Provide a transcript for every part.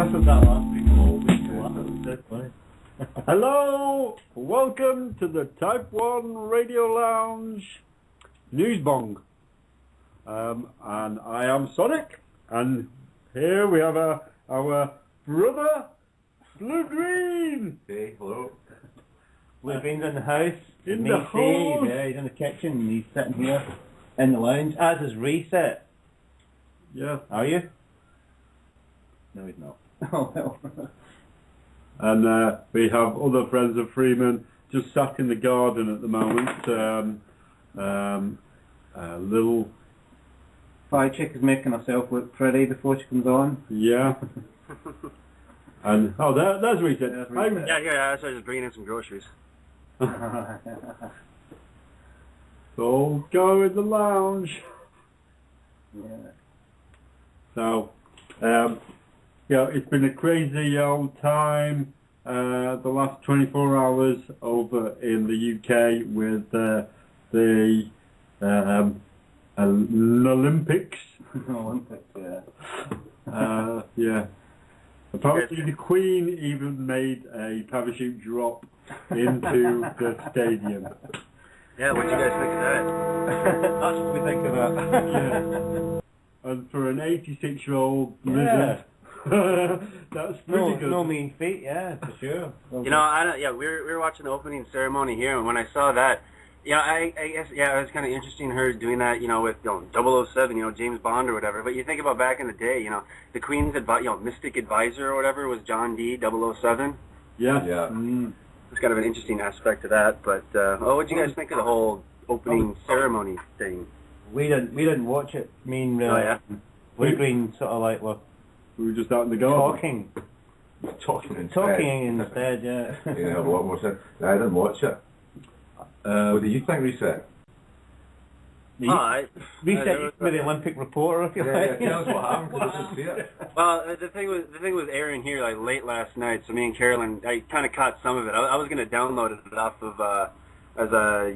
listened to that last week. That's funny. Hello, welcome to the Type 1 Radio Lounge News Bong. And I am Sonic, and here we have our brother, BlueGreen. Hey, hello. BlueGreen's in the house. In the house. Yeah, he's in the kitchen, and he's sitting here in the lounge, as is Reset. Yeah. Are you? No, he's not. Oh, well. And we have other friends of Freeman just sat in the garden at the moment. Little... Pie Chick is making herself look pretty before she comes on. Yeah. And, oh, there's Reset. There's Reset. Yeah, so I was just bringing in some groceries. So go in the lounge. Yeah. So, yeah, it's been a crazy old time the last 24 hours over in the UK with the Olympics. Olympics, yeah. Yeah. Apparently the Queen even made a parachute drop into the stadium. Yeah, what do you guys think of that? That's what we think of that. Yeah. And for an 86-year-old Yeah. lizard, that's pretty good. No mean feat, yeah, for sure. You know, we were watching the opening ceremony here, and when I saw that, I guess, it was kind of interesting her doing that, with 007, James Bond or whatever. But you think about back in the day, the Queen's mystic advisor or whatever was John D. 007. Yeah. Yeah. It's kind of an interesting aspect to that. But what did you guys think of the whole opening ceremony thing? We didn't watch it. I mean, BlueGreen sort of like We were just out in the garden. talking instead, yeah. Yeah, have a lot more sense. I didn't watch it. What did you think, Reset? Reset with the Olympic reporter, if you like. Yeah, tell us what happened, because I didn't see it. Well, the thing was airing here like late last night, so me and Carolyn, I kind of caught some of it. I was going to download it off of as a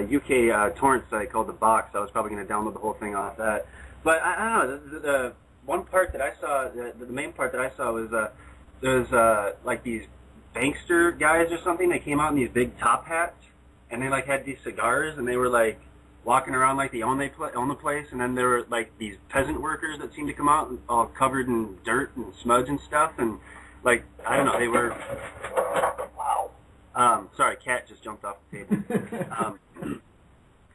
UK torrent site called The Box. I was probably going to download the whole thing off that. But I don't know. The one part that I saw, the main part that I saw was there was like these bankster guys or something. They came out in these big top hats, and they like had these cigars, and they were like walking around like they own the place. And then there were like these peasant workers that seemed to come out all covered in dirt and smudge and stuff, and like I don't know, they were. Sorry, cat just jumped off the table.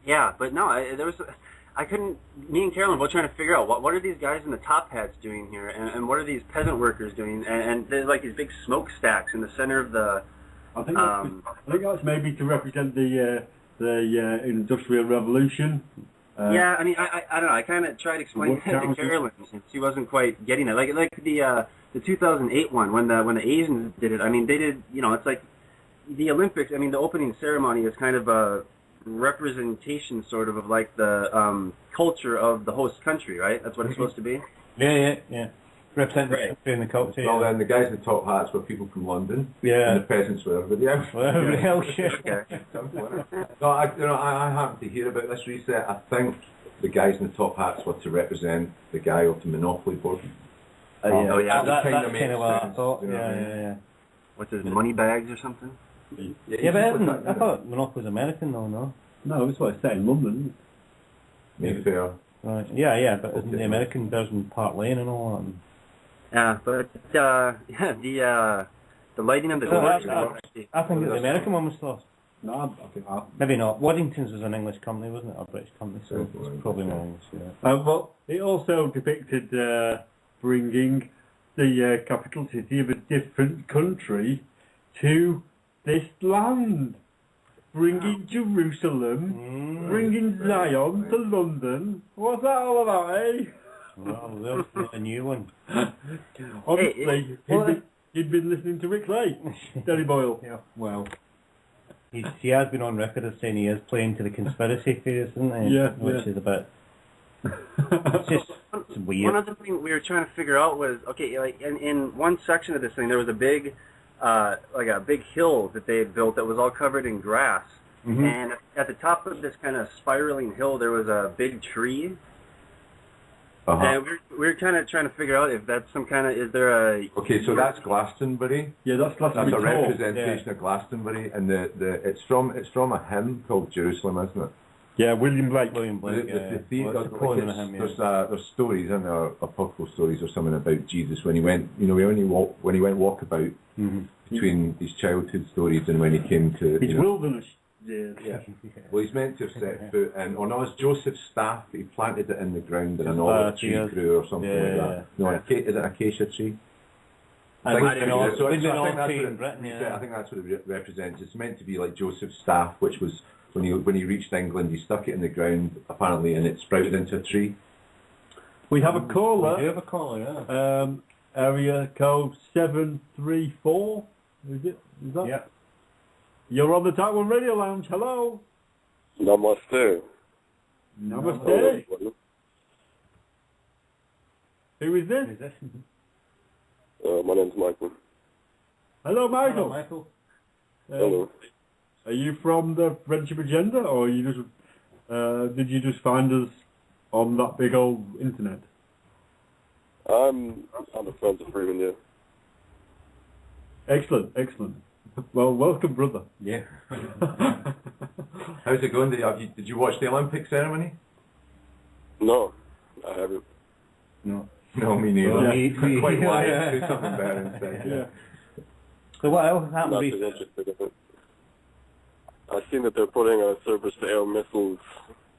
Yeah, but no, I couldn't. Me and Carolyn were trying to figure out what are these guys in the top hats doing here, and what are these peasant workers doing, and there's like these big smokestacks in the center of the. I think that's maybe to represent the Industrial Revolution. Yeah, I mean, I don't know. I kind of tried explaining it to Carolyn, and she wasn't quite getting it. Like the 2008 one when the Asians did it. I mean, they did. It's like the Olympics. I mean, the opening ceremony is kind of a representation, sort of like the culture of the host country, right? That's what it's supposed to be. Yeah. Representing the culture. Well, then the guys in the top hats were people from London. Yeah. And the peasants were everybody else. Well, everybody else, yeah. No, I happened to hear about this Reset. I think the guys in the top hats were to represent the guy off the Monopoly board. Oh yeah. That's kind kind of what I thought. You know what I mean? Yeah. What's his money bags or something? Yeah, but I thought Monopoly was American, though, no? No, that's what I say in London. Mayfair. Right. Yeah, but isn't the American version Park Lane and all that? Yeah, but the lighting of the doors. I think the American one was first. No, I think Maybe not. Waddington's was an English company, wasn't it? Or a British company, so it's probably more English, yeah. Well, it also depicted bringing the capital city of a different country to this land. Bringing Jerusalem, bringing Zion to London. What's that all about, eh? Well, there's a new one. Obviously, you'd been listening to Rick Clay, Danny Boyle. Yeah, well, he has been on record as saying he is playing to the conspiracy theories, isn't he? Yeah. Which is a bit... It's weird. One other thing we were trying to figure out was, okay, like in one section of this thing, there was a big, like a big hill that they had built that was all covered in grass. Mm-hmm. And at the top of this kind of spiraling hill, there was a big tree. And we're kind of trying to figure out if that's some kind of, is there a... Okay, so that's Glastonbury. Yeah, that's That's a Glastonbury. representation of Glastonbury, and it's from a hymn called Jerusalem, isn't it? Yeah, William Blake. William Blake, The theme, well, it's a poem in a hymn, yeah. there's stories in there, apocryphal stories or something about Jesus when he went, when he went walkabout between his childhood stories and when he came to It's wilderness. Yeah. Well, he's meant to have set foot in, or no, it's Joseph's staff. He planted it in the ground and an olive tree grew or something like that. No, is it an acacia tree? I think that's what it represents. It's meant to be like Joseph's staff, which was when he reached England, he stuck it in the ground apparently, and it sprouted into a tree. We have a caller. We do have a caller, yeah. Area code 734. Is it? Is that? Yeah. You're on the Type 1 Radio Lounge. Hello. Namaste. Namaste. Who is this? My name's Michael. Hello, Michael. Hello, Michael. Hello. Are you from the Friendship Agenda, or you just did you just find us on that big old internet? I'm a friend of Freeman, yeah. Excellent, excellent. Well, welcome, brother. Yeah. How's it going? Did you watch the Olympic ceremony? No, I haven't. No. No, me neither. Well, me- Quite yeah. wise. Do something better instead. Yeah. So what else happened Not too recently? interested in it. I've seen that they're putting surface-to-air missiles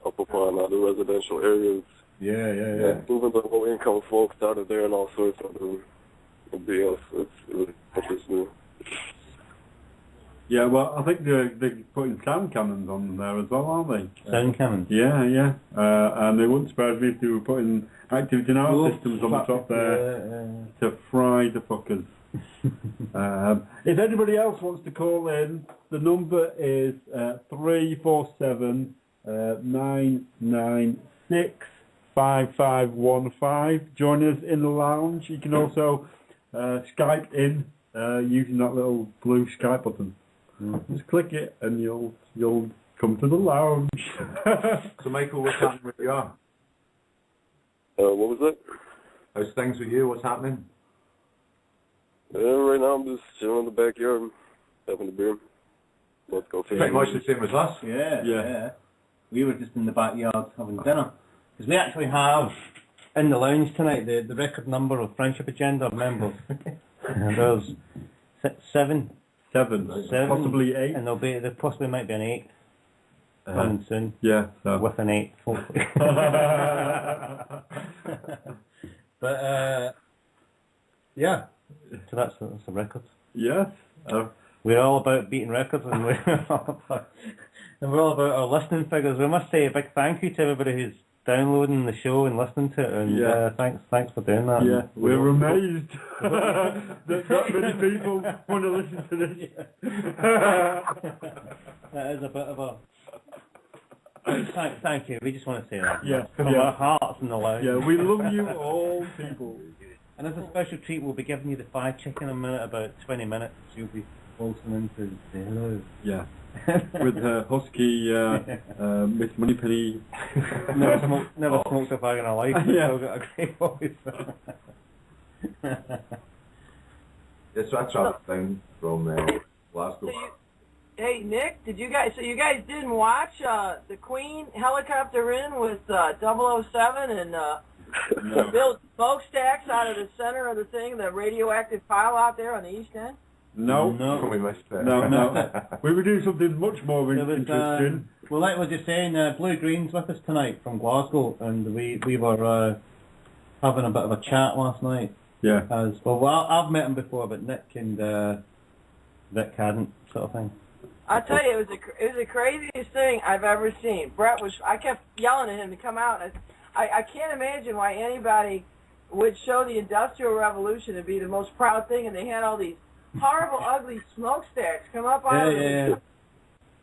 up upon the residential areas, Yeah. moving the low-income folks out of there and all sorts of BS. It's really interesting. Yeah, well, I think they're putting sound cannons on there as well, aren't they? Sound cannons. Yeah. And it wouldn't surprise me if they were putting active denial systems on the top there to fry the fuckers. If anybody else wants to call in, the number is 347-996-5515. Join us in the lounge. You can also Skype in using that little blue Skype button. Just click it and you'll come to the lounge. So, Michael, what's happening with you? What was that? How's things with you? What's happening? Right now I'm just chilling in the backyard, having a beer. Let's go Pretty much the same as us. Yeah. We were just in the backyard having dinner. Because we actually have, in the lounge tonight, the record number of Friendship Agenda members. And there's seven, possibly 8. and there possibly might be an 8th coming soon. Yeah, so. With an 8th, hopefully. But, yeah. So that's a record. Yes. We're all about beating records, and we're all about our listening figures. We must say a big thank you to everybody who's downloading the show and listening to it, and thanks for doing that. Yeah, we're amazed that many people want to listen to this. That is a bit of a... Thank you, we just want to say that. Yeah. From our hearts and the lounge. Yeah, we love you all, people. And as a special treat, we'll be giving you the fried chicken in a minute, about 20 minutes. You'll be listening to say hello. Yeah. With her husky Miss Moneypenny. Never smoked a bag in her life, but still got a great voice. Yes, so I travelled down from Glasgow. Hey Nick, so you guys didn't watch the Queen helicopter in with 007 and build smokestacks out of the center of the thing, the radioactive pile out there on the east end? No. We missed that. No. We were doing something much more interesting. Well, like I was just saying, BlueGreen's with us tonight from Glasgow, and we were having a bit of a chat last night. Yeah. I've met him before, but Nick and Vic hadn't, sort of thing. I tell you, it was the craziest thing I've ever seen. I kept yelling at him to come out. And I can't imagine why anybody would show the Industrial Revolution and be the most proud thing, and they had all these horrible, ugly smokestacks come up out of it.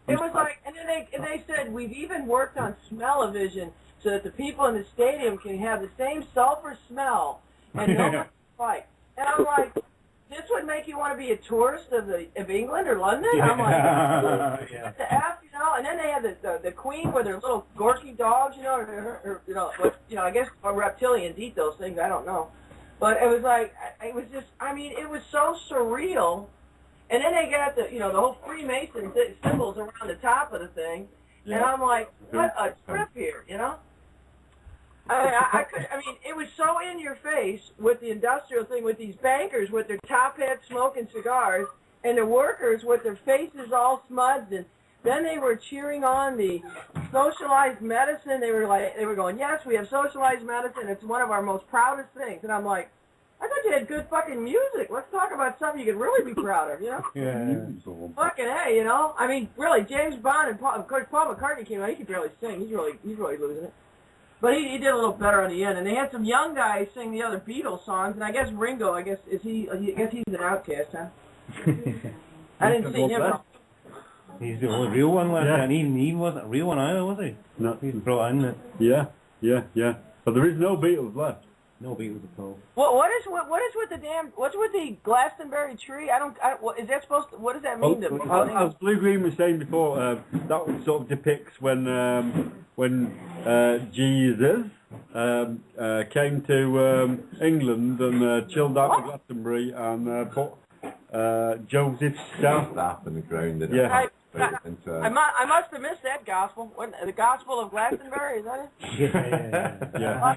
It was like, and then they said, we've even worked on smell-o-vision so that the people in the stadium can have the same sulfur smell and nobody fight. And I'm like, this would make you want to be a tourist of England or London? I'm like, what the F, you know? And then they had the Queen with her little Gorky dogs, you know, or I guess reptilians eat those things. I don't know, but it was like, it was just, I mean, it was so surreal. And then they got the whole Freemason symbols around the top of the thing, and I'm like, what a trip here, you know? I mean, it was so in your face with the industrial thing, with these bankers with their top hats smoking cigars, and the workers with their faces all smudged, and then they were cheering on the socialized medicine. They were going, yes, we have socialized medicine. It's one of our most proudest things. And I'm like, I thought you had good fucking music. Let's talk about something you can really be proud of, you know? Yeah. Fucking hey, you know? I mean, really, James Bond and of course Paul McCartney came out. He could barely sing. He's really losing it. But he did a little better on the end. And they had some young guys sing the other Beatles songs. And I guess Ringo, I guess he's an outcast, huh? I didn't see him. He's the only real one left, Yeah. and he wasn't a real one either, was he? No. He's brought in it. Yeah. But there is no Beatles left. No Beatles at all. What's with the Glastonbury tree? Is that supposed to, what does that mean? As BlueGreen was saying before, that sort of depicts when Jesus came to England and chilled out at Glastonbury and put Joseph's staff in the ground. And Yeah. I must have missed that gospel. The Gospel of Glastonbury, is that it? Yeah.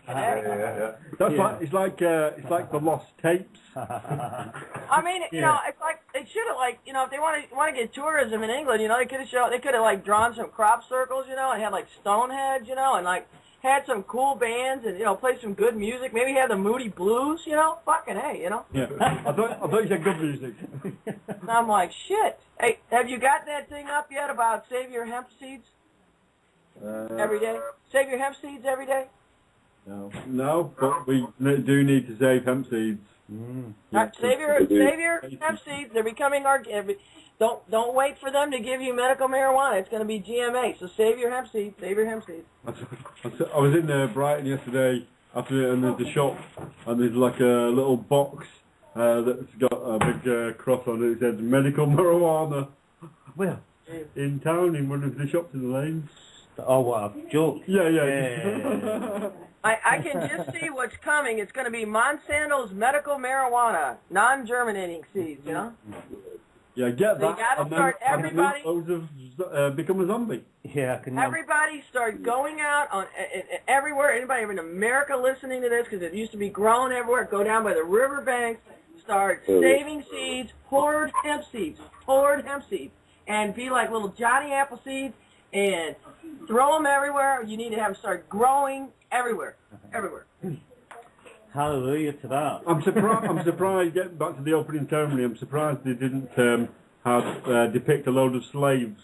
That's like it's like the lost tapes. I mean, you know, it's like they should have, like, you know, if they want to get tourism in England, you know, they could have like drawn some crop circles, you know, and had like Stonehenge, you know, and like had some cool bands and, you know, play some good music. Maybe had the Moody Blues, you know. Fucking hey, you know. Yeah. I thought you said good music. And I'm like, shit. Hey, have you got that thing up yet about save your hemp seeds every day? Save your hemp seeds every day? No, but we do need to save hemp seeds. Save your hemp seeds. They're becoming Don't wait for them to give you medical marijuana. It's going to be GMA. So save your hemp seeds. Save your hemp seeds. I was in Brighton yesterday and there's a shop and there's like a little box that's got a big cross on it. It says medical marijuana. Where? In town, in one of the shops in the lanes. Oh, what a joke. Yeah. I can just see what's coming. It's going to be Monsanto's medical marijuana, non-germinating seeds, you know? Yeah, get that. They got to start everybody. Become a zombie. Yeah, Everybody start going out on everywhere. Anybody in America listening to this, because it used to be grown everywhere. Go down by the riverbanks. Start saving seeds. Hoard hemp seeds. And be like little Johnny Appleseeds and throw them everywhere. You need to have them start growing everywhere. Hallelujah to that. I'm surprised. Getting back to the opening ceremony, I'm surprised they didn't depict a load of slavery,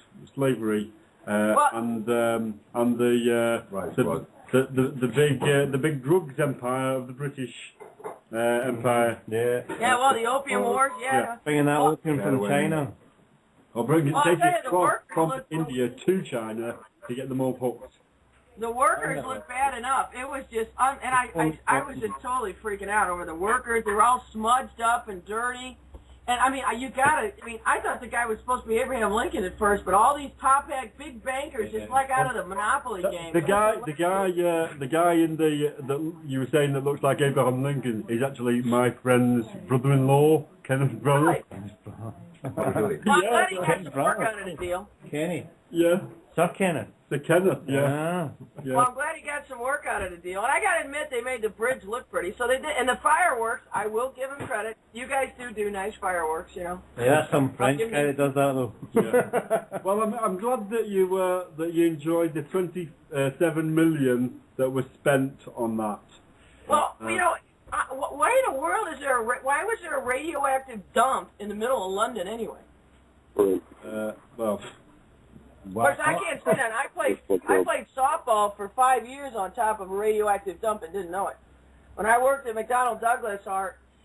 and the big drugs empire of the British Empire. Yeah. Yeah, well, the Opium Wars. Yeah. Bringing that opium from China. Or taking it from India to China to get them all hooked. The workers look bad enough. It was just, and I was just totally freaking out over the workers. They were all smudged up and dirty. And I mean, I thought the guy was supposed to be Abraham Lincoln at first, but all these top hat big bankers, just like out of the Monopoly game. The guy in that you were saying that looks like Abraham Lincoln is actually my friend's brother-in-law, Kenneth's brother. Right. Well, I'm glad he got some work out of the deal. Kenny. Yeah. Sir Kenneth. The Kenneth, yeah. Well, I'm glad he got some work out of the deal. And I got to admit, they made the bridge look pretty. So they did. And the fireworks, I will give them credit. You guys do nice fireworks, you know. Yeah, some French guy that does that, though. Yeah. Well, I'm glad that you enjoyed the 27 million that was spent on that. Well, you know, why in the world why was there a radioactive dump in the middle of London anyway? Well. Of course, I can't say that. I played softball for 5 years on top of a radioactive dump and didn't know it. When I worked at McDonnell Douglas,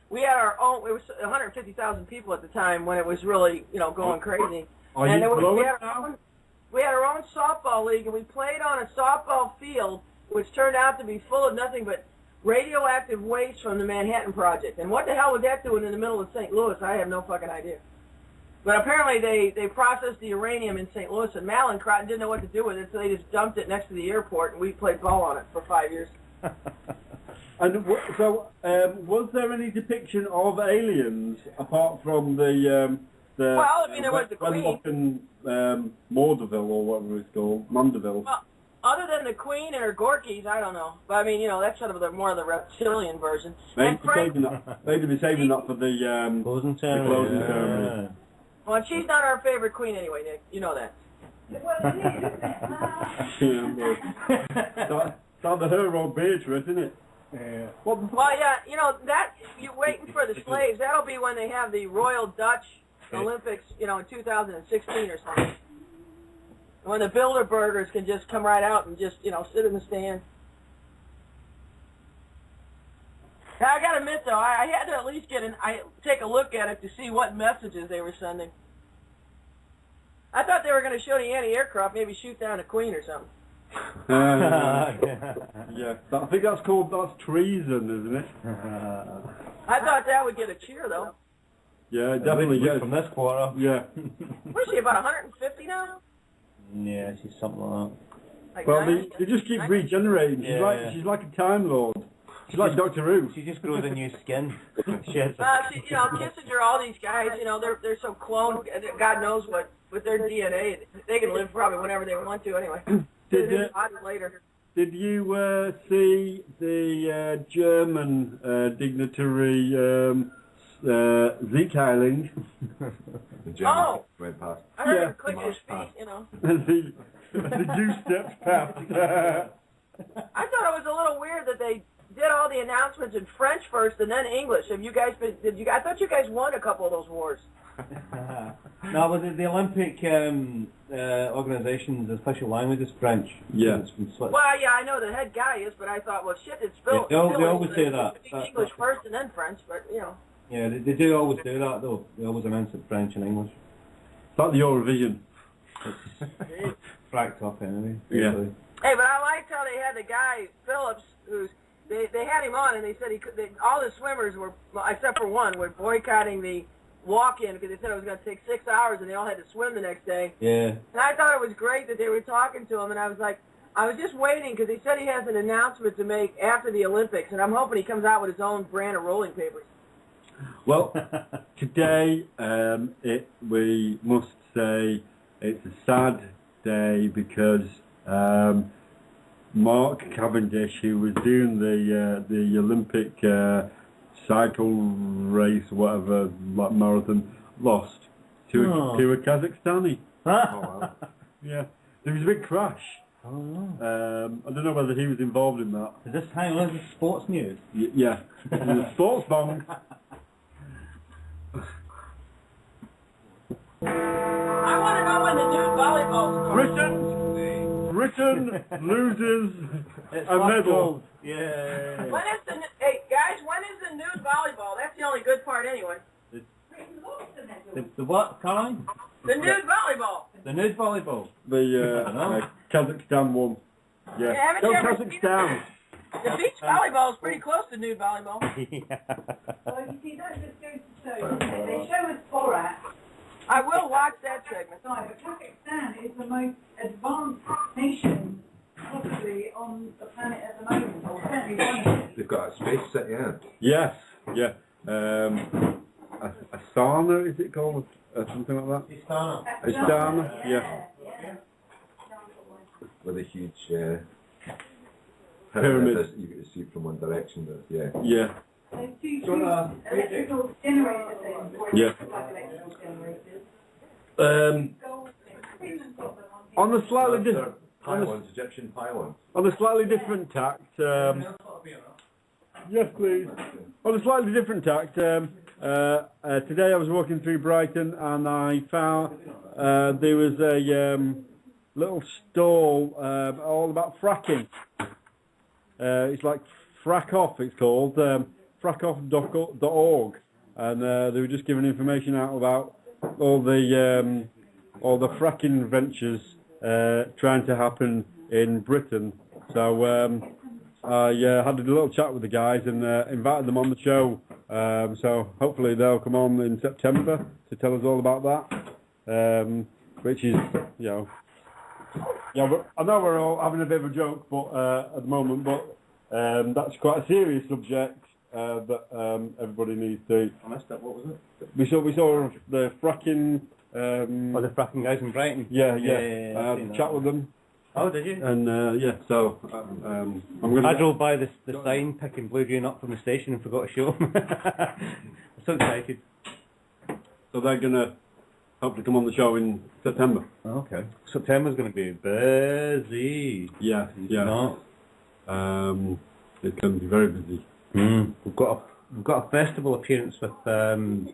we had our own. It was 150,000 people at the time when it was really, you know, going crazy. We had our own softball league, and we played on a softball field, which turned out to be full of nothing but radioactive waste from the Manhattan Project. And what the hell was that doing in the middle of St. Louis? I have no fucking idea. But apparently they processed the uranium in St. Louis, and Mallinckrodt didn't know what to do with it, so they just dumped it next to the airport, and we played ball on it for 5 years. And was there any depiction of aliens apart from the well, I mean, there was the Queen. Wenlock Mordeville, or whatever it's called, Mandeville. Well, other than the Queen and her Gorkies, I don't know. But I mean, that's sort of more of the reptilian version. They'd be saving that for the closing ceremony. The closing ceremony. Well, and she's not our favorite Queen anyway, Nick. You know that. That's her old Beatrice, isn't it? Yeah. Well, yeah, that you're waiting for the slaves. That'll be when they have the Royal Dutch Olympics, in 2016 or something. When the Bilderbergers can just come right out and just, sit in the stand. Now, I gotta admit though, I had to at least take a look at it to see what messages they were sending. I thought they were going to show the anti-aircraft, maybe shoot down the Queen or something. Yeah, I think that's treason, isn't it? I thought that would get a cheer though. Yeah, definitely. Yeah, from this quarter. Yeah. What is she, about 150 now? Yeah, she's something like that. Like well, they just keep regenerating. She's like a Time Lord. She's like Doctor Who. She just grows a new skin. Kissinger, all these guys, they're so cloned. God knows what with their DNA. They can live probably whenever they want to anyway. Later. Did you see the German dignitary Zeke Heiling? The German went past. I heard him click his feet, the Jew steps past. I thought it was a little weird that they did all the announcements in French first and then English. Have you guys I thought you guys won a couple of those wars. No, but the Olympic organization's official language is French. Yeah. It's from Switzerland. Well, yeah, I know the head guy is, but I thought, well, shit, it's Phil. They always say that. English first and then French, but Yeah, they do always do that though. They always announce it French and English. It's like the Eurovision. It's fracked up anyway. Yeah. Hey, but I liked how they had the guy Phillips, who's they had him on, and they said all the swimmers were, except for one, were boycotting the walk-in because they said it was going to take 6 hours, and they all had to swim the next day. Yeah. And I thought it was great that they were talking to him, and I was like, I was just waiting because he said he has an announcement to make after the Olympics, and I'm hoping he comes out with his own brand of rolling papers. Well, today we must say it's a sad day because Mark Cavendish, who was doing the Olympic cycle race, whatever, like marathon, lost to a Kazakhstani. Oh, wow. Yeah, there was a big crash. Oh no. I don't know whether he was involved in that. Is this how sports news? Yeah, sports bong. I want to know when the new volleyball starts. Britain loses a medal. Yeah. Hey guys, when is the nude volleyball? That's the only good part anyway. The what, Caroline? The nude volleyball. The nude volleyball. The Kazakhstan one. Yeah. Go Kazakhstan. The beach volleyball is pretty close to nude volleyball. Yeah. Well, you see, that just goes to show. They show us Borat. I will watch that segment. Right, but Kazakhstan is the most advanced nation possibly on the planet at the moment, or certainly one of them. They've got a space city in it. Yes, yeah. Astana, is it called? Something like that? Astana, yeah. With a huge pyramid. You get to see it from one direction, but yeah. Yeah. There's two electrical generator things. Yeah. Like electrical generators. On a slightly different... Pylons, Egyptian pylons. On a slightly different tact, yes please. On a slightly different tact, today I was walking through Brighton and I found there was a little stall all about fracking. It's like Frack Off, it's called, frackoff.org, and they were just giving information out about all the fracking ventures trying to happen in Britain. So I had a little chat with the guys and invited them on the show. So hopefully they'll come on in September to tell us all about that. Which is, I know we're all having a bit of a joke, but at the moment, but that's quite a serious subject that everybody needs to. I missed it. What was it? We saw the fracking. The fracking guys in Brighton. Yeah. I had a chat with them. Oh, did you? And so I'm gonna. I drove by the sign picking BlueGreen up from the station and forgot to show them. I'm so excited. So they're gonna hopefully come on the show in September. Oh, okay. September's going to be busy. Yeah. No. It's going to be very busy. We've got a festival appearance with Mr.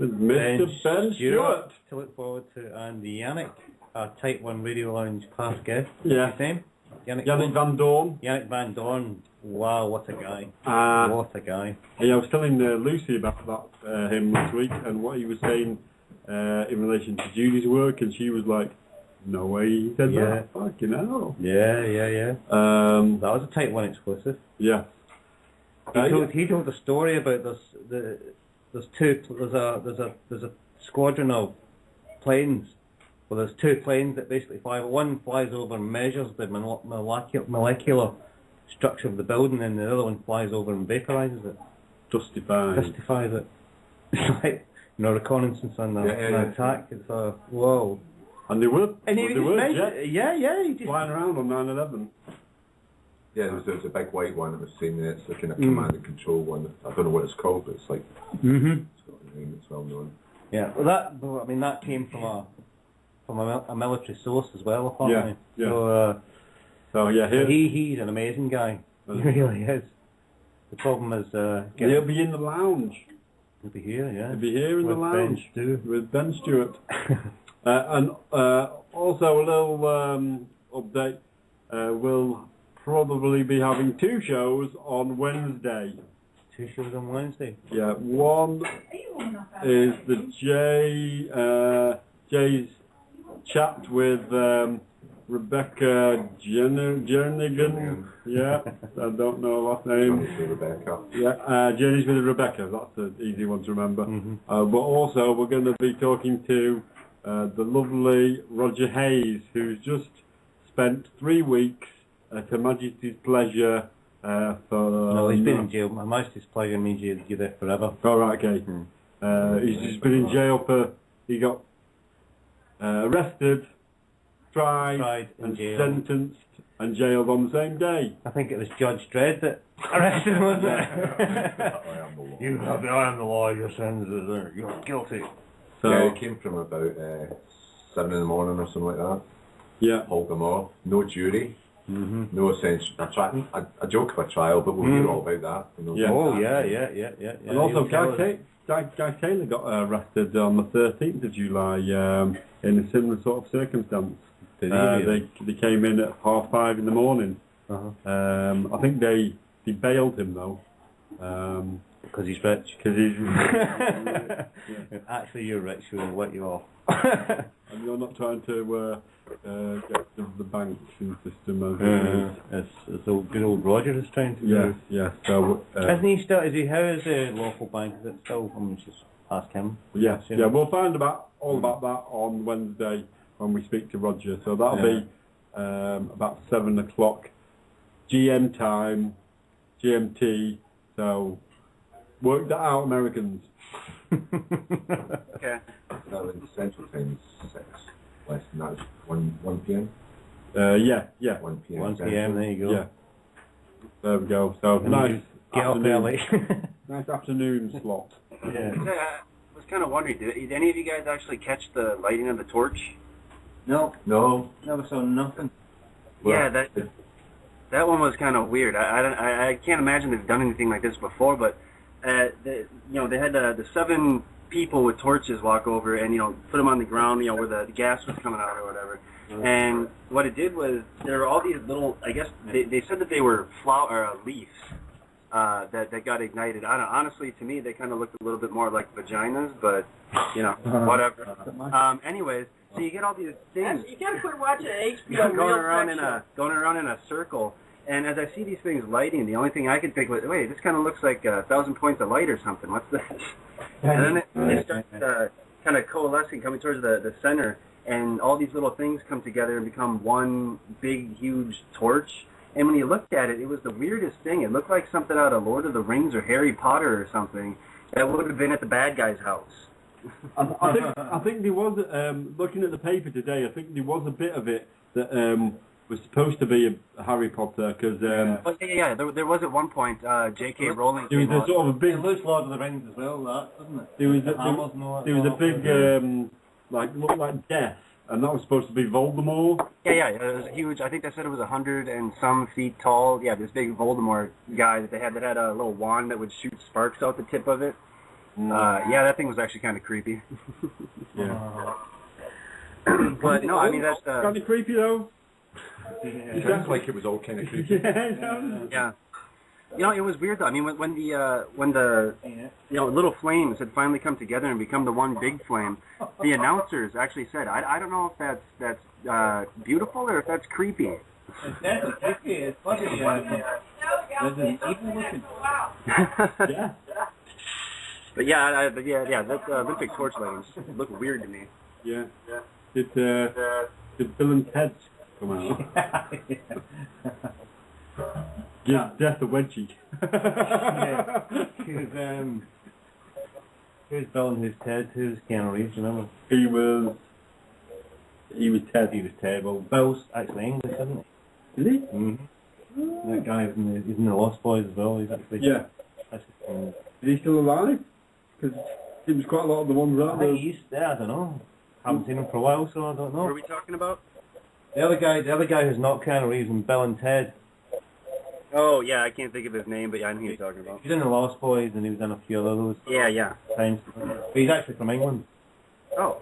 Ben Stewart to look forward to, and Yannick, our Type 1 Radio Lounge past guest. Yeah. What's his name? Yannick Van Dorn. Yannick Van Dorn. Wow, what a guy. What a guy. Yeah, I was telling Lucy about that him last week and what he was saying in relation to Judy's work, and she was like, no way he said that. Fucking hell. Yeah. That was a Type 1 exclusive. Yeah. He told a story about there's a squadron of planes. Well, there's two planes that basically fly. One flies over and measures the molecular structure of the building, and the other one flies over and vaporizes it. Justifies it. It's like, reconnaissance on an attack. It's whoa. And they were. And he just flying around on 9/11. Yeah, there was a big white one that was saying that it's like a command and control one. I don't know what it's called, but it's like it's got a name that's well known. Yeah, well, that came from a military source as well, apparently. Yeah. So yeah, he's an amazing guy. He really is. The problem is he'll be in the lounge. He'll be here, yeah. He'll be here in the lounge with Ben Stewart. And also a little update. We'll probably be having two shows on Wednesday. Two shows on Wednesday? Yeah, one is the Jay's chat with Rebecca Jernigan. Yeah, I don't know last name. Rebecca. Yeah, Journeys with Rebecca. That's an easy one to remember. But also we're going to be talking to the lovely Roger Hayes, who's just spent 3 weeks at Her Majesty's pleasure no, he's been in jail. Her Majesty's pleasure means you're there forever. Oh, right, okay. He's just been in jail he got arrested, tried and sentenced and jailed on the same day. I think it was Judge Dredd that arrested him, wasn't it? You have the eye on the law, your sins are you're guilty. So yeah, it came from about 7 in the morning or something like that. Yeah. Hauled them off. No jury. No essential. A joke of a trial, but we'll hear all about that. Yeah. Oh, yeah. And also, Guy Taylor got arrested on the 13th of July in a similar sort of circumstance. They came in at 5:30 in the morning. I think they bailed him though. Because he's rich. Because he's Actually, you're rich, we'll let you off. And you're not trying to get the banks in the system. It's good old Roger is trying to do. Yeah. So isn't he still? How is the local bank? Is it still? Just ask him. Yeah. We'll find all about that on Wednesday when we speak to Roger. So that'll be about 7 o'clock GM time, GMT. So work that out, Americans. Okay. So in Central Time 6. Less than that, 1 p.m. Yeah. 1 p.m. 1 p.m. There you go. Yeah. There we go. So nice. Get up early. Nice afternoon slot. Yeah. I was kind of wondering, did any of you guys actually catch the lighting of the torch? No. Never saw nothing. Well, yeah, that one was kind of weird. I can't imagine they've done anything like this before, but they had the 7 people with torches walk over and put them on the ground, where the gas was coming out or whatever. And what it did was there were all these little, I guess they said that they were leaves that got ignited. Honestly, to me, they kind of looked a little bit more like vaginas, but whatever. Anyways, so you get all these things. You gotta quit watching HBO going around in a circle, And as I see these things lighting, the only thing I could think was, wait, this kind of looks like 1,000 points of light or something. What's this? And then it starts kind of coalescing, coming towards the center, and all these little things come together and become one big, huge torch. And when you looked at it, it was the weirdest thing. It looked like something out of Lord of the Rings or Harry Potter or something that would have been at the bad guy's house. I think there was, looking at the paper today, I think there was a bit of it that was supposed to be a Harry Potter, because... there was at one point, J.K. Rowling... There was a sort of a big... It looks Lord of the Rings as well, that, doesn't it? There was a big, looked like death, and that was supposed to be Voldemort. Yeah, it was huge. I think they said it was 100 and some feet tall. Yeah, this big Voldemort guy that they had that had a little wand that would shoot sparks out the tip of it. Yeah, that thing was actually kind of creepy. Yeah. But no, I mean that's kind of creepy though. It sounds like it was all kind of creepy. Yeah. You know, it was weird though. I mean, when the little flames had finally come together and become the one big flame, the announcers actually said, "I don't know if that's beautiful or if that's creepy." It's definitely creepy. It's funny. There's an evil looking. Yeah. But yeah, that Olympic torch lighting looked weird to me. Yeah. Did Bill and Ted come out? Give death a wedgie. Who's Bill and who's Ted? Who's Keanu Reeves, remember? He was Ted. He was Ted. Well, Bill's actually English, isn't he? Is he? Mm-hmm. That guy is in the Lost Boys as well. He's actually... Yeah. Is he still alive? Because it was quite a lot of the ones out there. He's there, I don't know. Haven't seen him for a while, so I don't know. What are we talking about? The other guy who's not Keanu Reeves and Bill and Ted. Oh, yeah, I can't think of his name, but yeah, I know who you're talking about. He's in the Lost Boys and he was in a few of those. Yeah. Times. But he's actually from England. Oh.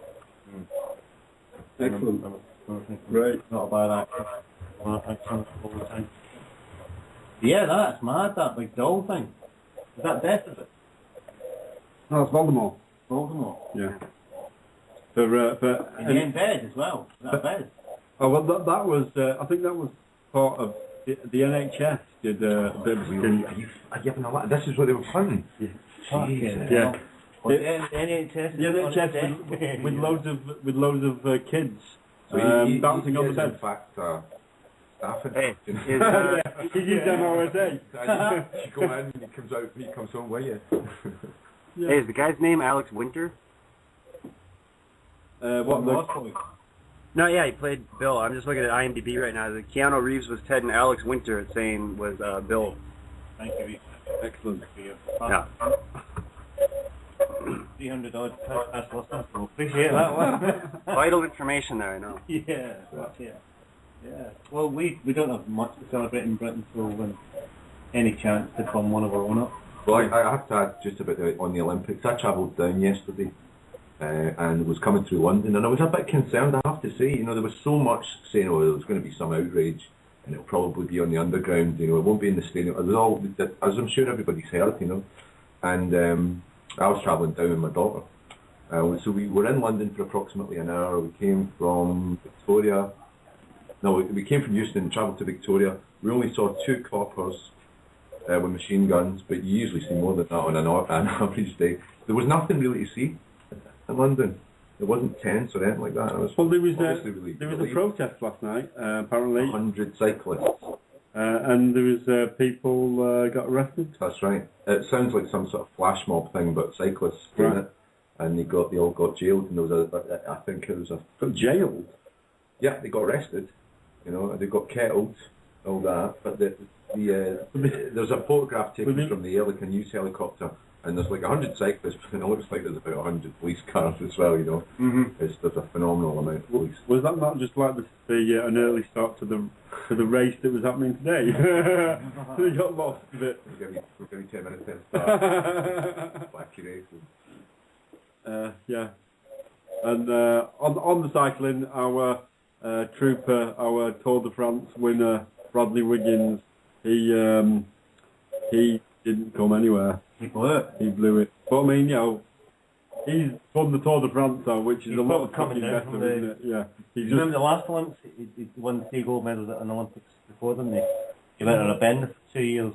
Excellent. Right. Not a bad actor. Yeah, that's mad, that big doll thing. Is that Death, is it? No, it's Voldemort. Voldemort? Yeah. And in bed as well. Is that bed? Oh, well, that was, I think that was part of the NHS did a bit of a stint. Are you having a lot? This is what they were planning. Yeah. Yeah. The NHS with loads of kids So bouncing on the bed. In fact, staffing. Hey, He used MRSA. You go in, he comes out, he comes home with you. Hey, is the guy's name Alex Winter? No, yeah, he played Bill. I'm just looking at IMDb right now. The Keanu Reeves was Ted and Alex Winter, it's saying, was Bill. Thank you. Excellent. Yeah. 300 odd past listeners, so appreciate that one. Vital information there, I know. Yeah. Well, we don't have much to celebrate in Britain, so when any chance to come one of our own up. Well, I have to add just about on the Olympics. I travelled down yesterday and was coming through London, and I was a bit concerned, I have to say. You know, there was so much saying, oh, there was going to be some outrage, and it'll probably be on the underground, you know, it won't be in the stadium. It was all, as I'm sure everybody's heard, you know. And I was travelling down with my daughter. So we were in London for approximately an hour. We came from Victoria. No, we came from Euston and travelled to Victoria. We only saw 2 coppers with machine guns, but you usually see more than that on an average day. There was nothing really to see in London. It wasn't tense or anything like that. It was there was a protest last night, apparently. 100 cyclists. And there was people got arrested. That's right. It sounds like some sort of flash mob thing, but cyclists doing it, and they all got jailed. And there was I think it was got jailed. Yeah, they got arrested. You know, they got kettled, all that. But there's a photograph taken from the Airlick news helicopter, and there's like 100 cyclists, and it looks like there's about 100 police cars as well. You know, there's a phenomenal amount of police. Was that not just like an early start to the race that was happening today? They got lost a bit. We'll give you 10 minutes to start. Wacky races. Yeah. And on the cycling, our trooper, our Tour de France winner, Bradley Wiggins, he didn't come anywhere. He blew it. But I mean, you know, he's won the Tour de France though, which is a lot of fucking better, isn't it? Yeah. You remember the last Olympics? He won 3 gold medals at an Olympics before them. He went on a bend for 2 years.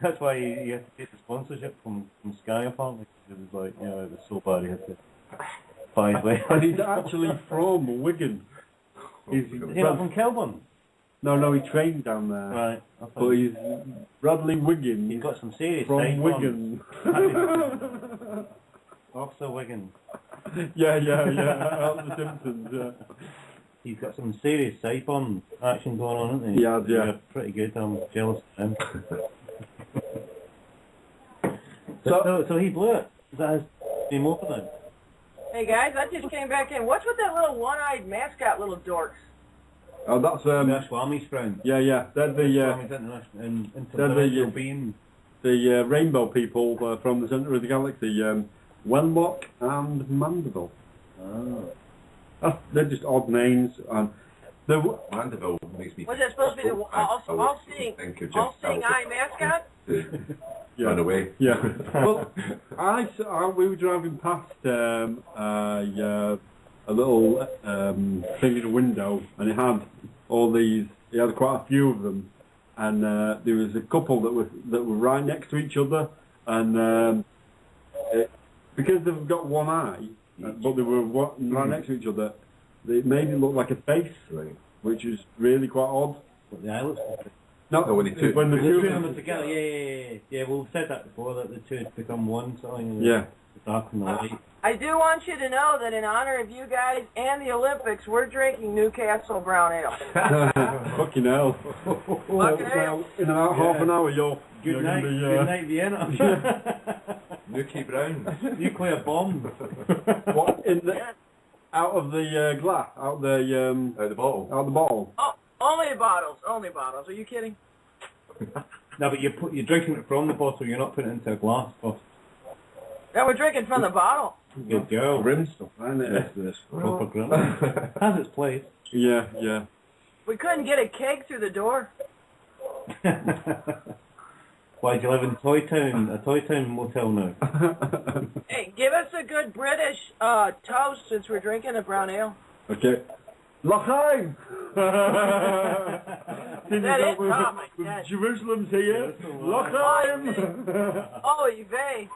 That's why he had to take the sponsorship from Sky apparently. It was like, you know, it was so bad he had to buy his way. And he's actually from Wigan. Is he not from Kelburn? No, he trained down there. Right. But he's Bradley Wigan. He's got some serious from side Wigan. Also Wigan. Yeah, out of the Simpsons, yeah. He's got some serious sideburn action going on, hasn't he? Yeah. They're pretty good. I'm jealous of him. So he blew it. Is that his team opening? Hey guys, I just came back in. What's with that little one-eyed mascot little dorks? Oh, that's That's Swami's friend. Yeah. They're the rainbow people from the centre of the galaxy. Wenlock and Mandeville. Oh. They're just odd names. Mandeville makes me. Was that supposed to be the all-seeing eye mascot? Yeah. Run away. Yeah. Well, we were driving past a little thing in a window, and it had all these. He had quite a few of them, and there was a couple that were right next to each other, and because they've got one eye, but they were right next to each other, it made it look like a face, which is really quite odd. But the eye looks different. No, when the two of them together, yeah. Well, we've said that before, that the two have become one, something. Yeah. The dark and the light. I do want you to know that in honor of you guys and the Olympics, we're drinking Newcastle Brown Ale. Fucking hell. Now, in about half an hour, you're Good night, going to be... good night, Vienna. Nuki Brown. Nuclear bomb. What, out of the glass? Out of the bottle. Out of the bottle? Oh, only bottles. Are you kidding? No, but you're drinking it from the bottle, you're not putting it into a glass bottle. Yeah, we're drinking from the bottle. Good girl. Rim stuff. This proper grill. Has its place. Yeah. We couldn't get a keg through the door. Why do you live in Toy Town? A Toy Town motel now? Hey, give us a good British toast since we're drinking a brown ale. Okay. L'chaim! That is? Oh my God. Jerusalem's here. L'chaim! Oh, Yves.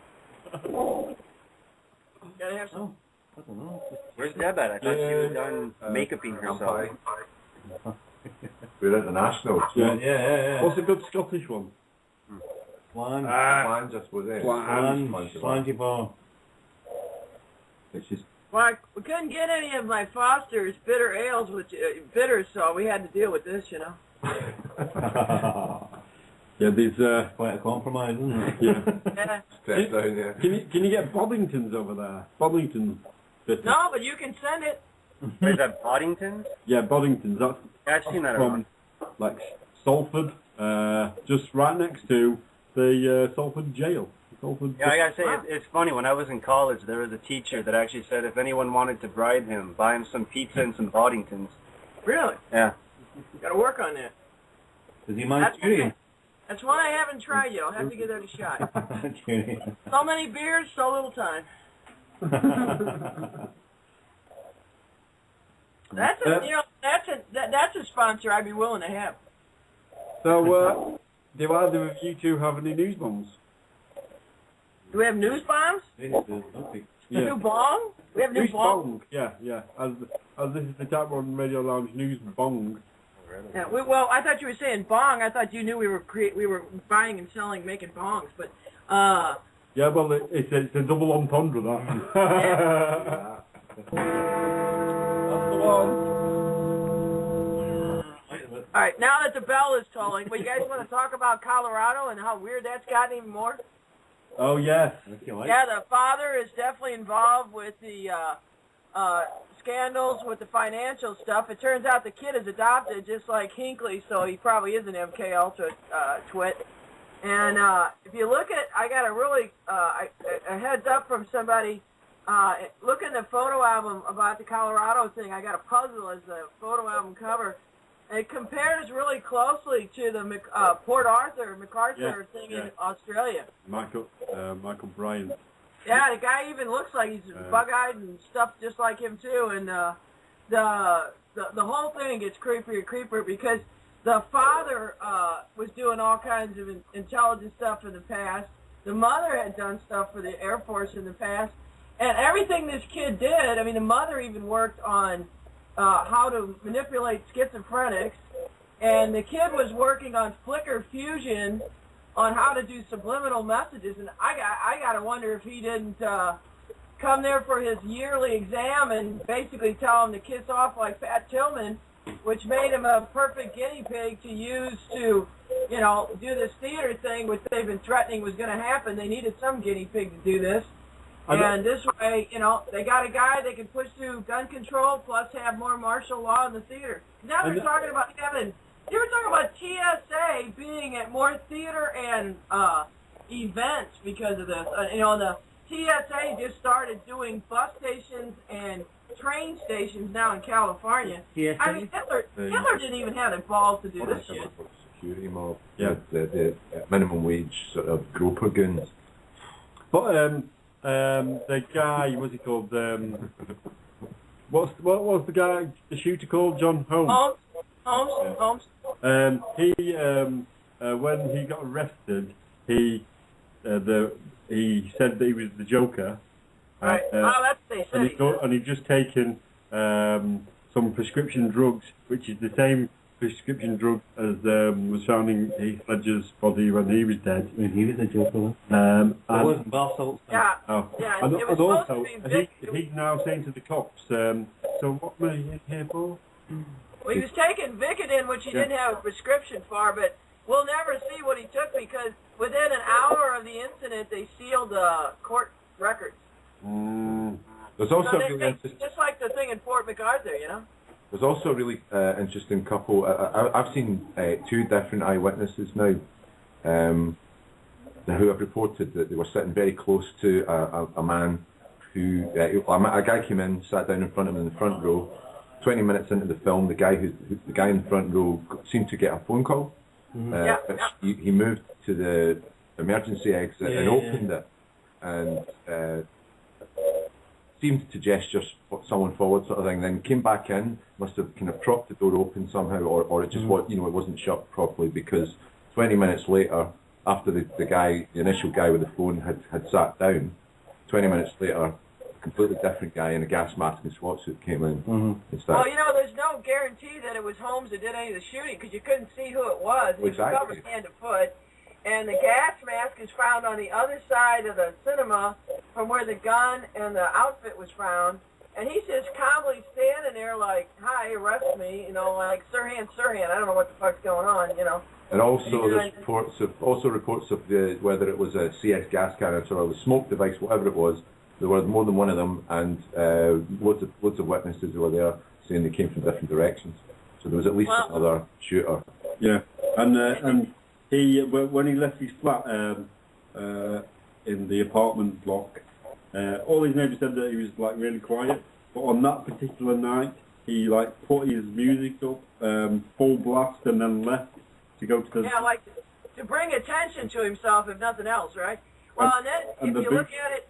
Gotta have some. I don't know. Where's Deb at? I thought she was done make-uping herself. We're international. Yeah. What's a good Scottish one? Flange. Flange, I suppose, eh? Flange bar. It's just... Well, we couldn't get any of my Foster's bitter ales, which bitters, so we had to deal with this, you know. Yeah, these quite a compromise, isn't it? Yeah. Stressed down, yeah. Can you get Boddingtons over there? Boddingtons. No, but you can send it. Is that Boddington? Yeah, Boddingtons. That's Yeah, I've seen that from around. like Salford, just right next to the Salford jail. Yeah, I gotta say, it's funny. When I was in college, there was a teacher that actually said if anyone wanted to bribe him, buy him some pizza and some Boddingtons. Really? Yeah. Gotta work on that. Does he Manchurian? That's one I haven't tried yet. I'll have to give that a shot. So many beers, so little time. That's a sponsor I'd be willing to have. So, do either of you two have any news bombs? Do we have news bombs? Yeah. New bong? We have new bong. Yeah. As this is the Tap One Radio Lounge news bong. Yeah, well, I thought you were saying bong. I thought you knew we were buying and selling, making bongs, but Yeah, well, it's a double entendre, that. That's the one. All right, now that the bell is tolling, well, you guys want to talk about Colorado and how weird that's gotten even more? Oh, yes. Yeah, the father is definitely involved with the scandals with the financial stuff. It turns out the kid is adopted just like Hinckley, so he probably is an MK Ultra twit. And if you look at, I got a really a heads up from somebody. Look in the photo album about the Colorado thing. I got a puzzle as the photo album cover. It compares really closely to the MacArthur thing in Australia. Michael Bryan. Yeah, the guy even looks like he's bug-eyed and stuff just like him too. And the whole thing gets creepier and creepier because the father was doing all kinds of intelligence stuff in the past. The mother had done stuff for the Air Force in the past. And everything this kid did, I mean, the mother even worked on how to manipulate schizophrenics. And the kid was working on Flickr Fusion on how to do subliminal messages. And I got to wonder if he didn't come there for his yearly exam and basically tell him to kiss off like Pat Tillman, which made him a perfect guinea pig to use to, you know, do this theater thing, which they've been threatening was going to happen. They needed some guinea pig to do this. And this way, you know, they got a guy they can push through gun control plus have more martial law in the theater. Now they're talking about having, you were talking about TSA being at more theater and events because of this. You know, the TSA just started doing bus stations and train stations now in California. TSA? I mean, Hitler didn't even have the balls to do this shit. Security mob, the minimum wage sort of groper goons. But the guy, what's he called? What was the guy, the shooter called? John Holmes. Holmes. He when he got arrested, he said that he was the Joker. Right. That's what they said. And he'd just taken some prescription drugs, which is the same prescription drug as was found in Heath Ledger's body when he was dead. When he was the Joker. And wasn't Barcelona. Yeah. Oh. Yeah. And it was also, supposed to be he's now saying to the cops, so what were you here for? Well, he was taking Vicodin, which he didn't have a prescription for, but we'll never see what he took because within an hour of the incident, they sealed court records. There's also So really just like the thing in Fort MacArthur, you know? There's also a really interesting couple. I've seen two different eyewitnesses now who have reported that they were sitting very close to a man who, a guy came in, sat down in front of him in the front row. 20 minutes into the film, the guy in the front row seemed to get a phone call. He moved to the emergency exit and opened it, and seemed to gesture someone forward, sort of thing. Then came back in, must have kind of propped the door open somehow, or it just it wasn't shut properly, because 20 minutes later, after the initial guy with the phone had sat down, 20 minutes later, completely different guy in a gas mask and SWAT suit came in. Well, you know, there's no guarantee that it was Holmes that did any of the shooting because you couldn't see who it was. He was covered hand to foot. And the gas mask is found on the other side of the cinema from where the gun and the outfit was found. And he's just calmly standing there like, hi, arrest me, you know, like, Sirhan, I don't know what the fuck's going on, you know. And also there's reports of whether it was a CS gas cannon or a smoke device, whatever it was. There was more than one of them, and loads of witnesses who were there saying they came from different directions. So there was at least another shooter. Yeah, and he when he left his flat in the apartment block, all his neighbours said that he was like really quiet. But on that particular night, he like put his music up full blast and then left to go to the like to bring attention to himself, if nothing else, right? Well, and then if you look at it,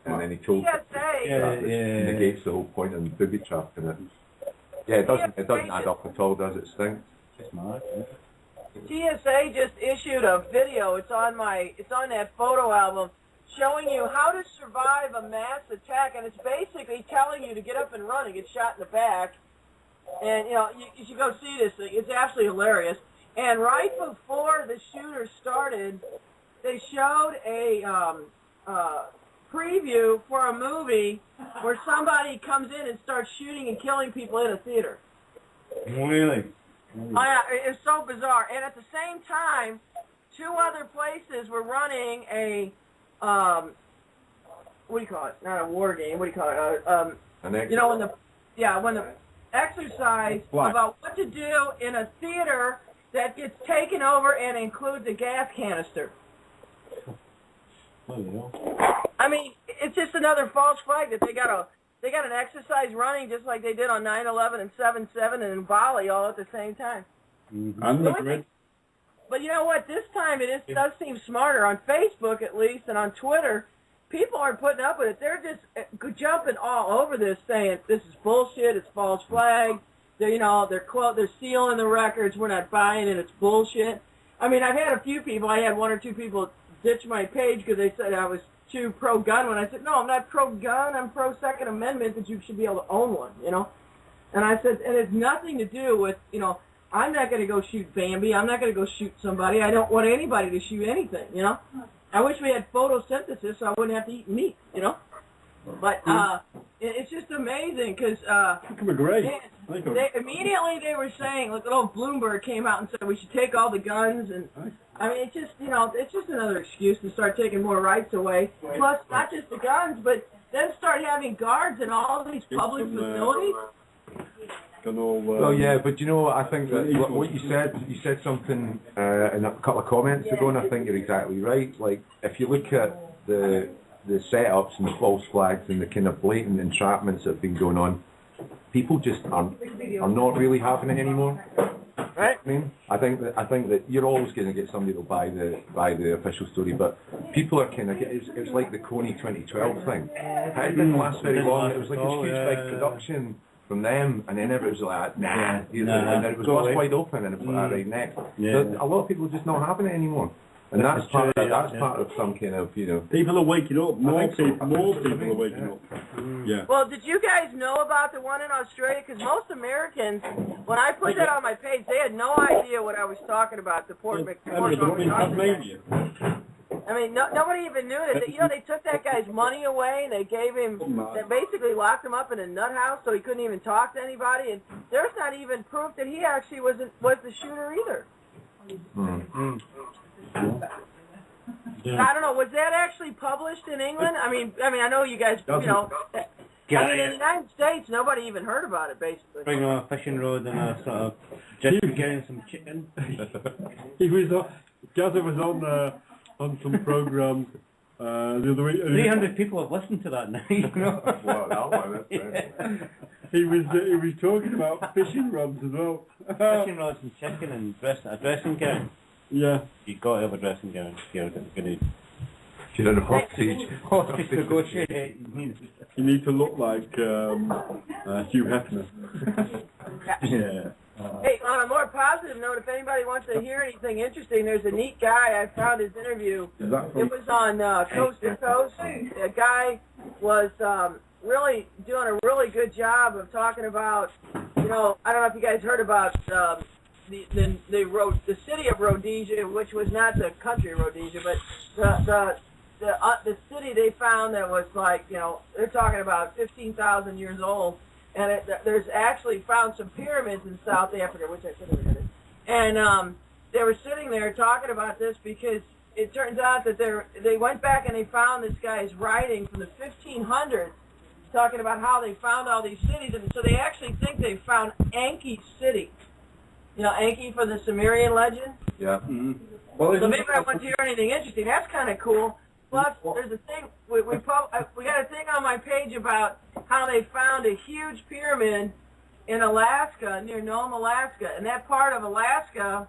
and then he told TSA negates the whole point of booby trapping it. Yeah, it doesn't add up at all, does it? Stinks. It's mad. TSA just issued a video. It's on that photo album showing you how to survive a mass attack, and it's basically telling you to get up and run and get shot in the back. And you know, you should go see this thing. It's absolutely hilarious. And right before the shooter started, they showed a preview for a movie where somebody comes in and starts shooting and killing people in a theater. Really? Oh, yeah, it's so bizarre. And at the same time, two other places were running a, what do you call it? Not a war game. What do you call it? You know, when the exercise about what to do in a theater that gets taken over and includes a gas canister. I mean, it's just another false flag that they got an exercise running just like they did on 9/11 and 7/7 and in Bali all at the same time. But you know what? This time it does seem smarter. On Facebook, at least, and on Twitter, people aren't putting up with it. They're just jumping all over this, saying this is bullshit. It's false flag. they're sealing the records. We're not buying it. It's bullshit. I mean, I've had a few people. I had one or two people ditch my page because they said I was too pro-gun. When I said, no, I'm not pro-gun. I'm pro-Second Amendment, that you should be able to own one. And I said, and it's nothing to do with, I'm not going to go shoot Bambi. I'm not going to go shoot somebody. I don't want anybody to shoot anything. I wish we had photosynthesis so I wouldn't have to eat meat. But it's just amazing because immediately they were saying, look, Bloomberg came out and said we should take all the guns, and I mean, it's just another excuse to start taking more rights away. Plus, not just the guns, but then start having guards in all these public facilities. Well, yeah, but I think that what you said something in a couple of comments ago, and I think you're exactly right. Like, if you look at the setups and the false flags and the kind of blatant entrapments that have been going on, people just are not really having it anymore. Right? I think that you're always going to get somebody to buy the official story, but people are kind of, it's like the Coney 2012 thing. It didn't last very long. It was like a huge big production from them, and then everybody was like, nah. And then it was wide open, and it put that right next. Yeah. So a lot of people are just not having it anymore. And that's part of some kind of, People are waking up. More people are waking up. Yeah. Well, did you guys know about the one in Australia? Because most Americans, when I put that on my page, they had no idea what I was talking about. The Port Tasmania. I mean, nobody even knew that. They took that guy's money away, and they gave him, they basically locked him up in a nut house so he couldn't even talk to anybody. And there's not even proof that he actually was the shooter either. I don't know. Was that actually published in England? I mean, I know you guys, in the United States, nobody even heard about it, basically. Bring on a fishing rod and a sort of just getting some chicken. Gather was on some program the other week. 300 people have listened to that now. He was talking about fishing rods as well. Fishing rods and chicken and a dressing gown. Yeah. You've got to have a dressing gown. You're in a hostage. You need to look like Hugh Hefner. Yeah. Hey, on a more positive note, if anybody wants to hear anything interesting, there's a neat guy. I found his interview. It was on Coast to Coast. The guy was really doing a really good job of talking about, I don't know if you guys heard about the city of Rhodesia, which was not the country of Rhodesia, but the city they found that was like, they're talking about 15,000 years old. And there's actually found some pyramids in South Africa, which I said in a minute. And they were sitting there talking about this because it turns out that they went back and they found this guy's writing from the 1500s talking about how they found all these cities. And so they actually think they found Enki City. Enki from the Sumerian legend? Yeah. Mm-hmm. Well, so maybe I want to hear anything interesting. That's kind of cool. Plus, there's a thing, we got a thing on my page about how they found a huge pyramid in Alaska, near Nome, Alaska. And that part of Alaska,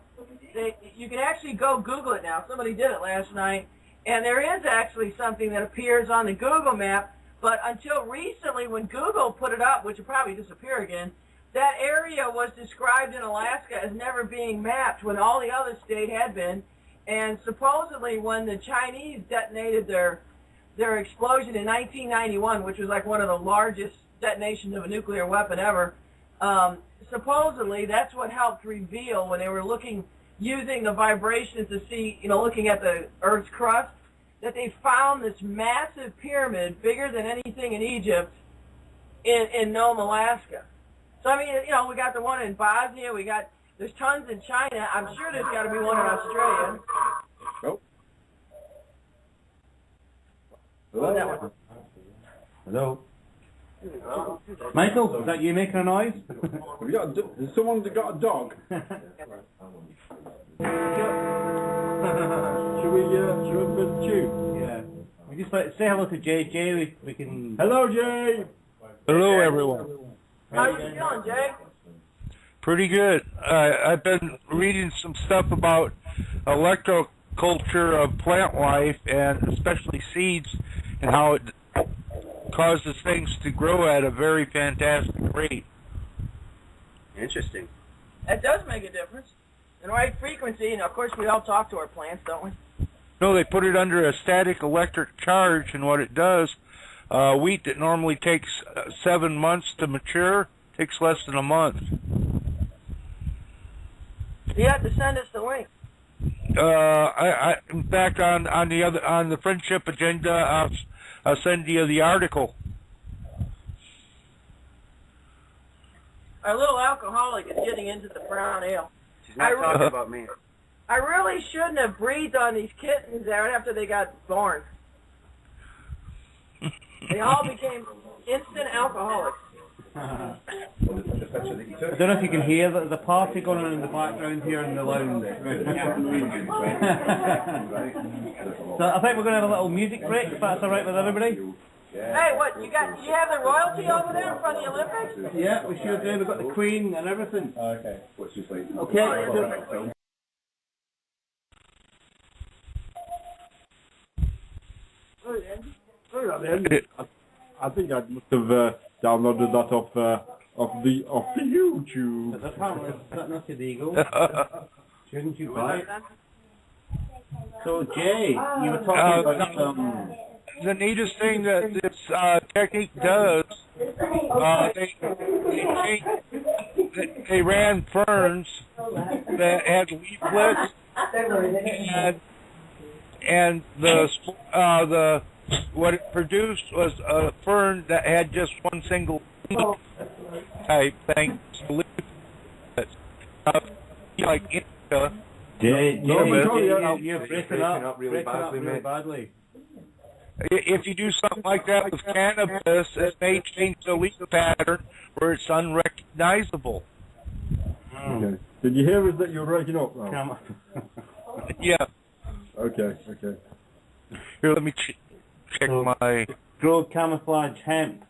you can actually go Google it now. Somebody did it last night. And there is actually something that appears on the Google map. But until recently, when Google put it up, which will probably disappear again, that area was described in Alaska as never being mapped when all the other state had been. And supposedly when the Chinese detonated their explosion in 1991, which was like one of the largest detonations of a nuclear weapon ever, supposedly that's what helped reveal when they were using the vibrations to see, looking at the Earth's crust, that they found this massive pyramid bigger than anything in Egypt in Nome, Alaska. So, I mean, we got the one in Bosnia, there's tons in China. I'm sure there's got to be one in Australia. Oh. Hello. Hello. Michael, is that you making a noise? Have you got has someone got a dog? Should we put a tune? Yeah. We just say hello to Jay. Jay, we can... Hello, Jay. Hello, everyone. How you feeling, Jay? Pretty good. I've been reading some stuff about electroculture of plant life, and especially seeds, and how it causes things to grow at a very fantastic rate. Interesting. That does make a difference. And right frequency, and of course we all talk to our plants, don't we? No, they put it under a static electric charge, and what it does, wheat that normally takes 7 months to mature takes less than a month. You have to send us the link. In fact, on the friendship agenda, I'll send you the article. Our little alcoholic is getting into the brown ale. She's not talking about me. I really shouldn't have breathed on these kittens right after they got born. They all became instant alcoholics. I don't know if you can hear the party going on in the background here in the lounge. So I think we're going to have a little music break, if that's all right with everybody. Hey, what, you have the royalty over there in front of the Olympics? Yeah, we sure do. We've got the Queen and everything. Okay. What's just like? Okay. I think I must have downloaded that off the YouTube. Is that not illegal? Shouldn't you buy it? So Jay, you were talking about the neatest thing that this technique does, they ran ferns that had leaflets, and what it produced was a fern that had just one single leaf type thing. Like Inca. Jay, You're breaking up really badly. If you do something like that with cannabis, it may change the leaf pattern where it's unrecognizable. Okay. Did you hear us that you're breaking up now? Yeah. Okay. Here, let me check my... Grow camouflage hemp.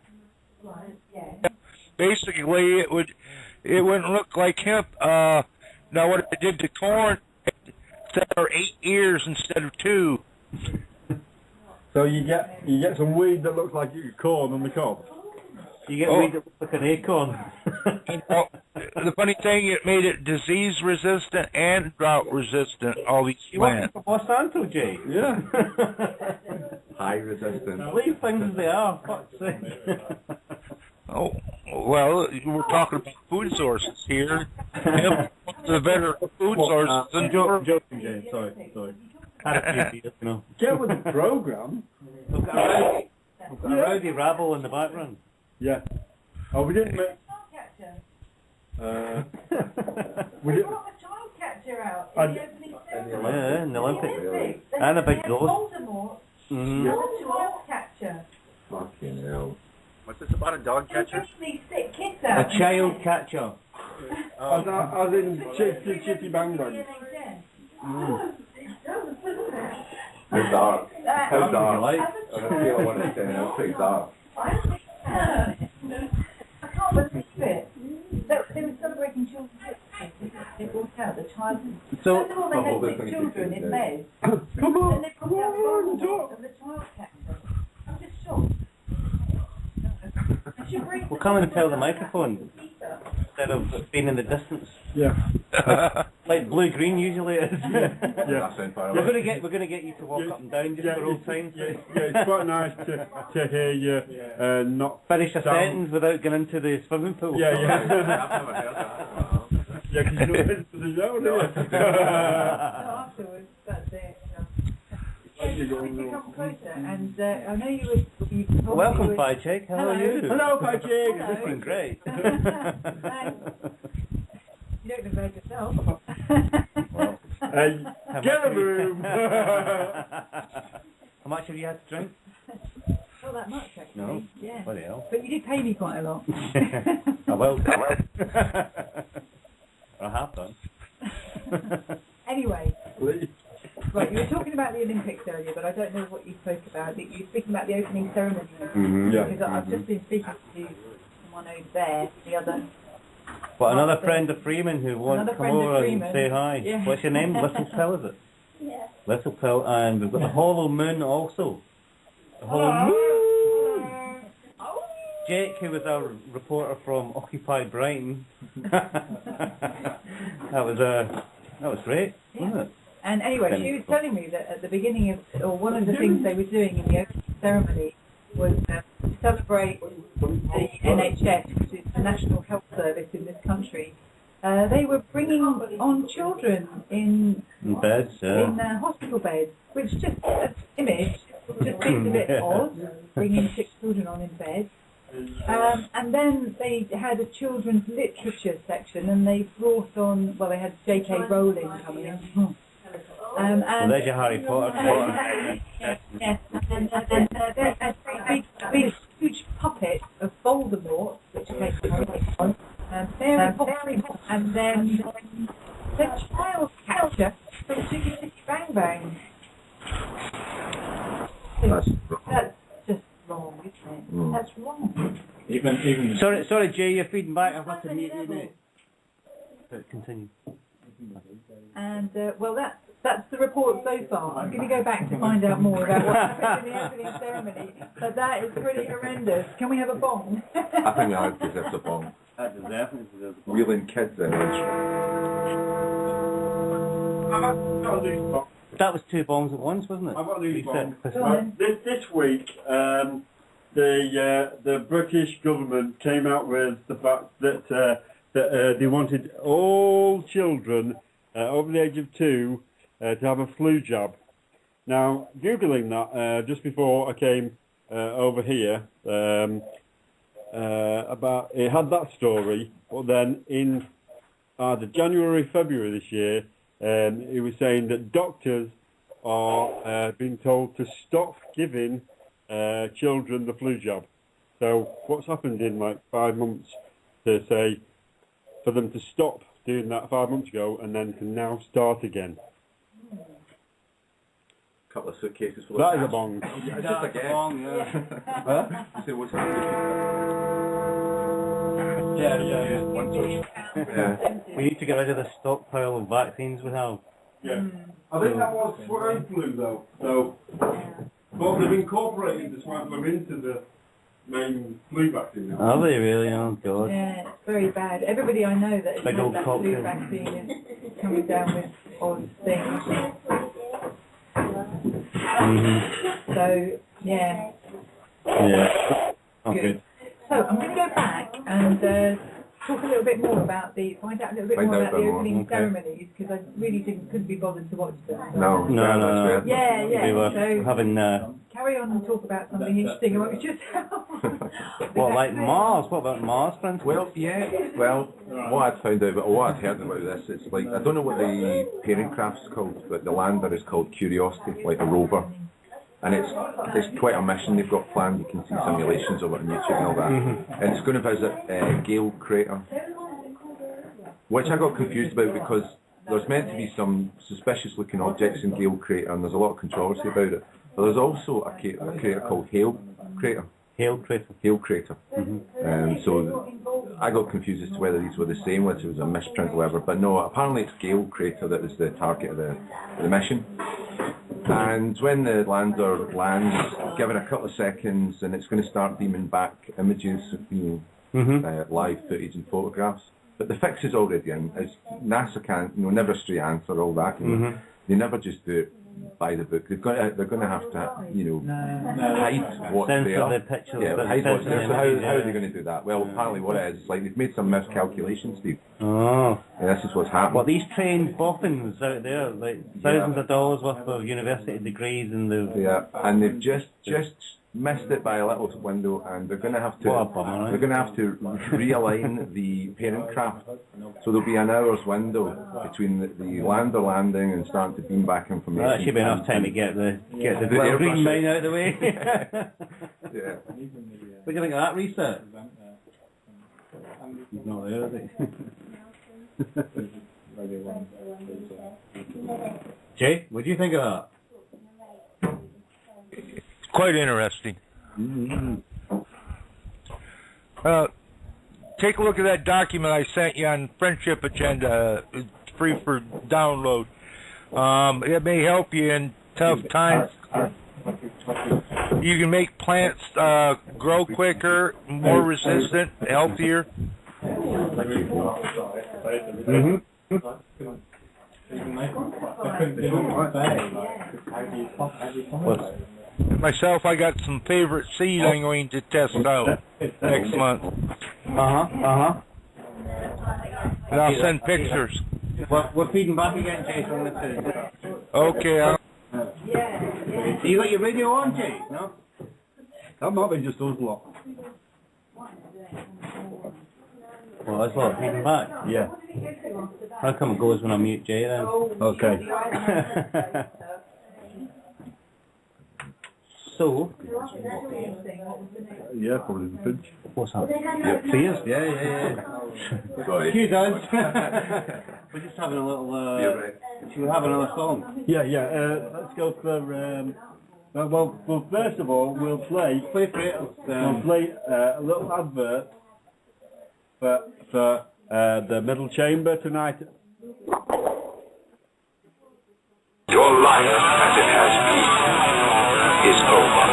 Basically, it wouldn't look like hemp. Now, what it did to corn, it set for 8 ears instead of 2. So you get some weed that looks like corn on the cob. You get weed that looks like an acorn. Well, the funny thing, it made it disease resistant and drought resistant. All these plants. You working for Monsanto, Jay? Yeah. High resistant. Leave things as they are. Fuck's sake. Oh, well, we're talking about food sources here. The better food sources than joking, Jay. Sorry. Get with the program. We've got a rowdy rabble in the background. Yeah. Oh, we didn't make... we didn't... Yeah, in the Olympics. And a big ghost. Fucking hell. What's this about a dog catcher? A child catcher. As in Chitty Bang Bang. How dark. How dark. Like? On a scale of 1 to 10, how pretty dark. I can't believe it. They were celebrating children's birthdays. They brought out the child. So, first of all, they had 6 children in bed. Come on. And they brought out the bottle of the child catcher. I'm just shocked. we'll come and tell the microphone instead of being in the distance. Yeah. Like BlueGreen usually is. Yeah. We're gonna get you to walk up and down just for old times' sake. Yeah, it's quite nice to hear you not finish a sentence without getting into the swimming pool. Yeah. I've never heard that. Yeah, because you don't listen to the show, do you? Afterwards, that's it. Come closer, and I know you were... Welcome, Pie Chick. How are you? Hello, Pie Chick. You're looking great. You don't look like yourself. Get a room. How much have you had to drink? Not that much, actually. No? Yeah. Bloody hell. But you did pay me quite a lot. I will. I have done. Anyway. Please. Right, you were talking about the Olympics earlier, but I don't know what you spoke about. You were speaking about the opening ceremony. Yeah. Because I've just been speaking to someone over there, the other... But another friend of Freeman who wants to come over and say hi. Yeah. What's your name? Little Pill, is it? Yeah. Little Pill, and we've got the Hollow Moon also. The Hollow Moon! Jake, who was our reporter from Occupy Brighton. that was great, wasn't it? And anyway, she was telling me that at the beginning of, or one of the things they were doing in the opening ceremony was to celebrate the NHS, which is the National Health Service in this country. They were bringing on children in beds, in hospital beds, which just an image just seems a bit odd, bringing 6 children on in bed. And then they had a children's literature section, and they brought on, well, they had J.K. Rowling coming in. Well, there's your Harry Potter. Yes, and then there's a big, huge puppet of Voldemort, which came on, Mary Poppins, and then the child catcher from Chicky Chicky Bang Bang. That's just wrong, isn't it? That's wrong. Even sorry, Jay, you're feeding back. I've got to mute you, mate. But continue. And well, that's the report so far. I'm going to go back to find out more about what happened in the opening ceremony, but that is pretty horrendous. Can we have a bong? I think that deserves a bong. That definitely deserves a bong. Wheeling kids in. That was 2 bongs at once, wasn't it? I've got these bongs. This week, the British government came out with the fact that they wanted all children over the age of 2 to have a flu jab. Now, Googling that just before I came over here, about it had that story, but then in either January, February this year, it was saying that doctors are being told to stop giving children the flu jab. So what's happened in like 5 months to say for them to stop doing that 5 months ago and then to now start again? Couple of suitcases full That of is a cash. bong. It's just a guess. Bong, yeah. Huh? You say what's happening? Yeah. We need to get rid of the stockpile of vaccines we have. Yeah. I think that was swine flu though. So, but they've incorporated the swine flu into the main flu vaccine now. Are they really? Oh God. Yeah, it's very bad. Everybody I know that has Big had old that cocktail. flu vaccine is coming down with odd things. So, yeah. Yeah. Okay. Good. So, I'm going to go back and talk a little bit more about find out a little bit more about the opening ceremonies, because I really couldn't be bothered to watch them. No. Yeah. We were So, having carry on and talk about something interesting amongst yourself. what, like Mars? What about Mars, for instance? Well, yeah. Well, what I'd found out, or what I'd heard about this, it's like, I don't know what the parent craft's called, but the lander is called Curiosity, like a rover. And it's quite a mission they've got planned. You can see simulations of it on YouTube and all that. And it's going to visit Gale Crater, which I got confused about because there's meant to be some suspicious looking objects in Gale Crater, and there's a lot of controversy about it. But there's also a crater called Hale Crater. Hale Crater. Hale Crater. So I got confused as to whether these were the same, whether it was a misprint or whatever. But no, apparently it's Gale Crater that is the target of the mission. And when the lander lands, give it a couple of seconds, and it's going to start beaming back images, live footage and photographs. But the fix is already in. As NASA can't, never a straight answer, all that. They never just do it by the book. They're going to have to, hide what's there. The pictures, Yeah, hide what's there. So how are they going to do that? Well, apparently what it is, like they've made some miscalculations, Steve. Oh. And this is what's happened. Well, these trained boffins out there, like thousands of dollars worth of university degrees, and and they've just missed it by a little window, and they're going to have to realign the parent craft. So there'll be an hour's window between the lander landing and starting to beam back information. Well, that should be enough time to get the BlueGreen mine out of the way. Yeah. What do you think of that research? He's not there, is he? Jay, what do you think of that? Quite interesting. Take a look at that document I sent you on Friendship Agenda. It's free for download. It may help you in tough times. you can make plants grow quicker, more resistant, healthier. Mm-hmm. Myself, I got some favorite seed I'm going to test out next month. And I'll send pictures. We're feeding back again, Jason. This is. Okay. You got your radio on, Jay? No? That might be just us lot. Well, that's what, feeding back? Yeah. How come it goes when I mute Jay then? Okay. So, Yeah, probably the pinch. what's that? Fears? Yeah. Sorry. Excuse us. We're just having a little, should we have another song? Yeah. Let's go for. Well, first of all, we'll play. Play for it. We'll play a little advert for the middle chamber tonight. Your life, as it has been, is over.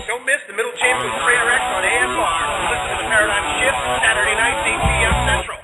Don't miss the Middle Chamber with Trader X on AFR. Listen to the Paradigm Shift Saturday nights, 8 p.m. Central.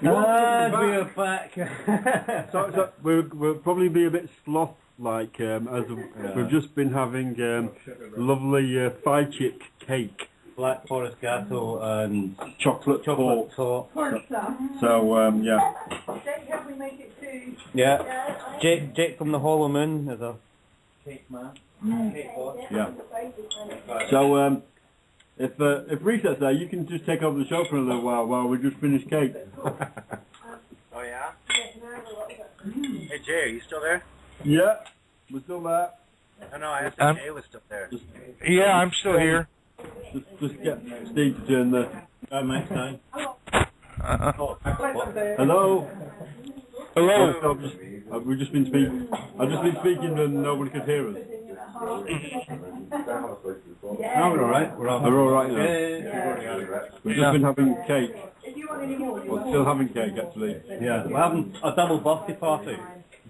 We're back. So we'll probably be a bit sloth-like as we've just been having lovely thigh chip cake. Black Forest Gateau and chocolate top. So, yeah. Yeah. Jake from the Hollow Moon is a cake man. Cake boss. Yeah. So, if Reset's there, you can just take over the show for a little while we just finish cake. Oh, yeah? Hey, Jay, are you still there? Yeah, we're still there. Oh, no, I asked if Jay was still there. Yeah, I'm still here. Just get Steve to turn the mic's down. Hello. Hello. We've just been speaking. I've just been speaking and nobody could hear us. No, we're alright. We're alright now. Yeah. We've just been having cake. We're still having cake actually. Yeah, we're having a double birthday party.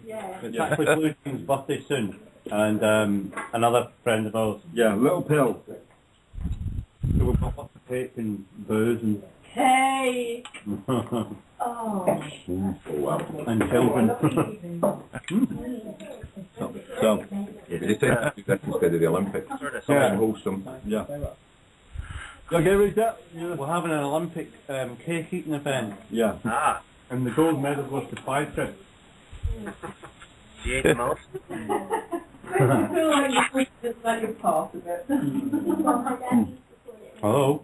It's actually BlueGreen's birthday soon. And another friend of ours. Yeah, Little Pill. So we've got lots of cake and booze and... Cake! And children. So yeah, they tend to do that instead of the Olympics. Something wholesome. Yeah. Okay, Reset? Yeah. We're having an Olympic cake eating event. Yeah. Ah. And the gold medal was the 5 trips. You ate the most? I feel like you just let you pass a bit. Hello.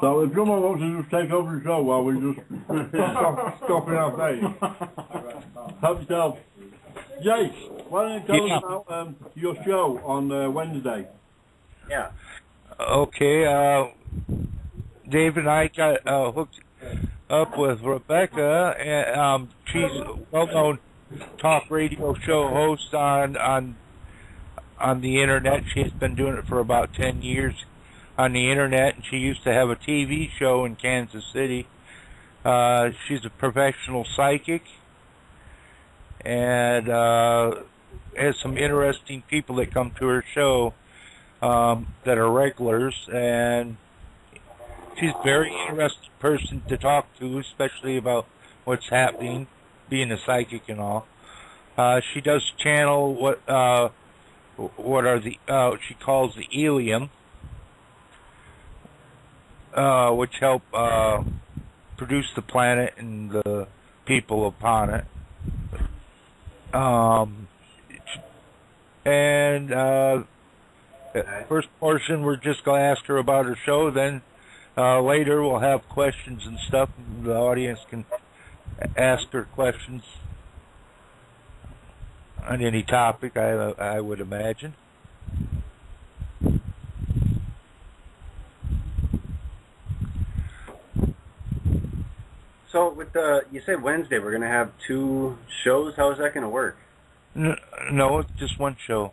So if someone wants to just take over the show while we just stopping our face. Help yourself. Jake, why don't you tell us about your show on Wednesday? Yeah. Okay, Dave and I got hooked up with Rebecca, and she's a well-known talk radio show host on the internet. She's been doing it for about 10 years on the internet, and she used to have a TV show in Kansas City. She's a professional psychic, and has some interesting people that come to her show that are regulars, and she's a very interesting person to talk to, especially about what's happening, being a psychic and all. She does channel what are the she calls the helium, which help produce the planet and the people upon it. And first portion, we're just going to ask her about her show. Then later, we'll have questions and stuff. The audience can ask her questions on any topic, I would imagine. So with you said Wednesday we're gonna have 2 shows. How is that gonna work? No, it's just one show.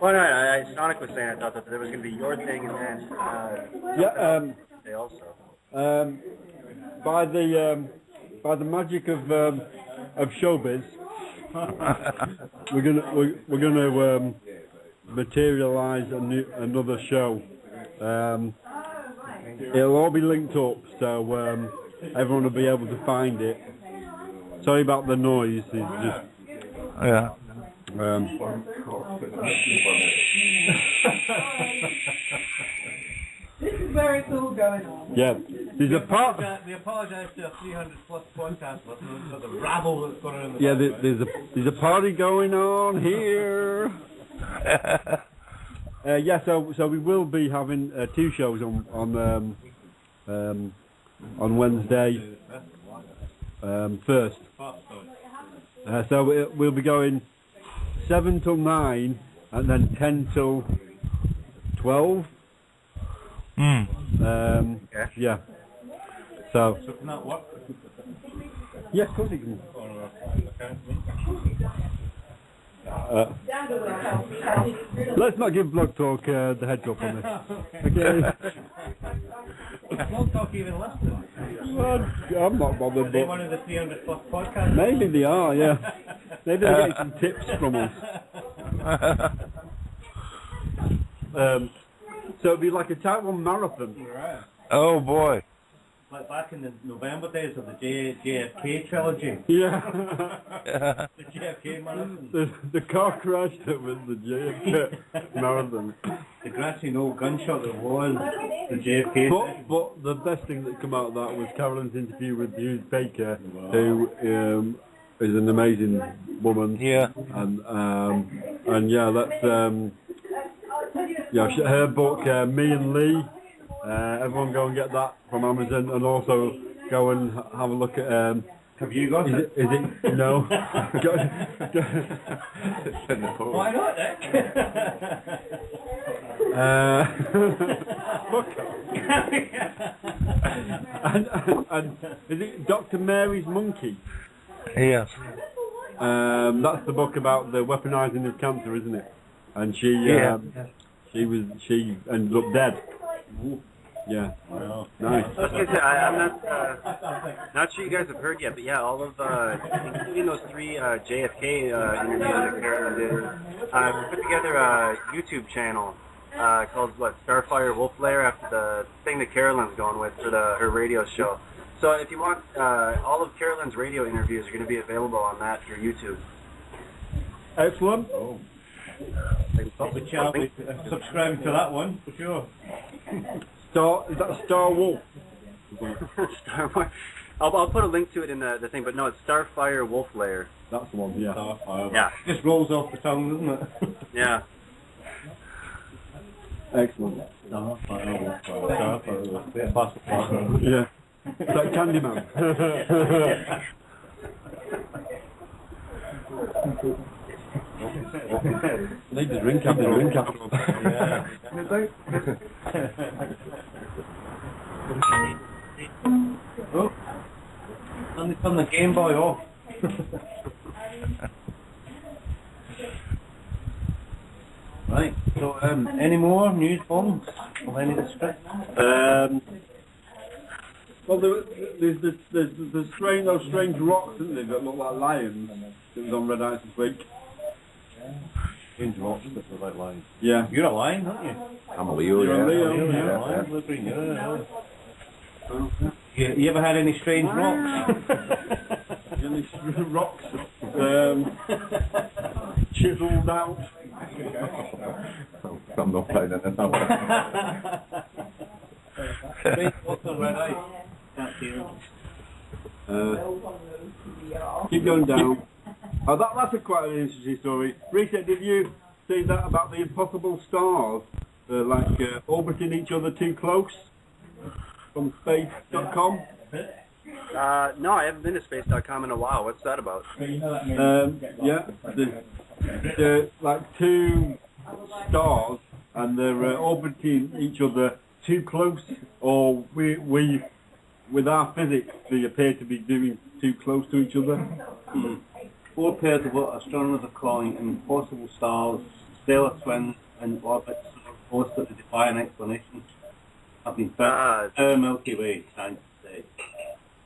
Well, no, Sonic was saying I thought that there was gonna be your thing and then they also. By the magic of showbiz, we're gonna materialize another show. It'll all be linked up, so everyone will be able to find it. Sorry about the noise. It's just yeah. This is where it's all going on. Yeah. There's a part. We apologise to our 300+ podcast listeners for the rabble that's going on in the Yeah, there's a party going on here. Yeah, so we will be having 2 shows on Wednesday first. So we'll be going 7 till 9 and then 10 till 12. Yeah. So can that work? yeah, of course it can. Let's not give Blog Talk the heads up on this. Okay. Blog Talk even less than. I'm not bothered. Are they But one of the 300 plus podcasts? maybe they are, yeah. Maybe they're getting some tips from us. So it'd be like a Type 1 marathon. Right. Oh boy. Like back in the November days of the JFK trilogy. Yeah. The JFK marathon. The car crash that was the JFK marathon. The grassy knoll gunshot that was the JFK. But the best thing that came out of that was Carolyn's interview with Hughes Baker, who is an amazing woman. Yeah. And yeah, that's her book, Me and Lee. Everyone go and get that from Amazon, and also go and have a look at. Have you got it? Is it no? Why not, Nick? and is it Dr. Mary's Monkey? Yes. That's the book about the weaponizing of cancer, isn't it? And she ended up dead. Yeah. Wow. Nice. I was gonna say, I'm not sure you guys have heard yet, but yeah, all of including those 3 JFK interviews that Carolyn did, put together a YouTube channel called Starfire Wolf Lair, after the thing that Carolyn's going with for her radio show. So if you want, all of Carolyn's radio interviews are going to be available on that through YouTube. Excellent. Oh. Subscribe to that one for sure. Is that Star Wolf? I'll put a link to it in the thing, but no, it's Starfire Wolf Lair. That's the one, yeah. Starfire. Yeah. Just rolls off the tongue, doesn't it? Yeah. Excellent. Starfire. Yeah. It's like Candyman. Need the drink after drink after. Yeah. Oh, turn the Game Boy off. Right. So, any more news bombs of any of the scripts? Well, there's those strange rocks, isn't there, that look like lions. That was on Red Ice this week. Strange rocks that look like lions. Yeah. You're a lion, aren't you? I'm a Leo, You're a Leo, You're a lion, BlueGreen, yeah. You ever had any strange rocks? Any rocks chiseled out. I'm not playing it now. Strange rocks on Red Ice. Can't see them. Keep going down. Oh, that's quite an interesting story. Reset, did you see that about the impossible stars, orbiting each other too close? From space.com? No, I haven't been to space.com in a while. What's that about? Yeah, they're like 2 stars, and they're orbiting each other too close, or we with our physics, they appear to be doing too close to each other. 4 pairs of what astronomers are calling impossible stars, stellar twins, and orbits so close that they defy an explanation have been found in our Milky Way, scientists say.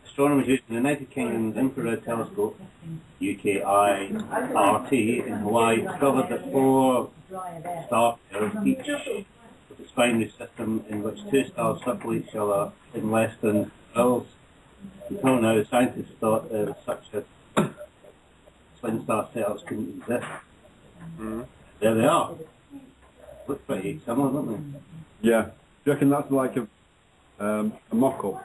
Astronomers using the United Kingdom's infrared telescope, UKIRT, in Hawaii discovered that 4 star pairs, each with a binary system in which 2 stars circle each other in less than hours. Until now, scientists thought such a twin star setups couldn't exist. There they are. Look pretty similar, don't they? Yeah. Do you reckon that's like a mock-up?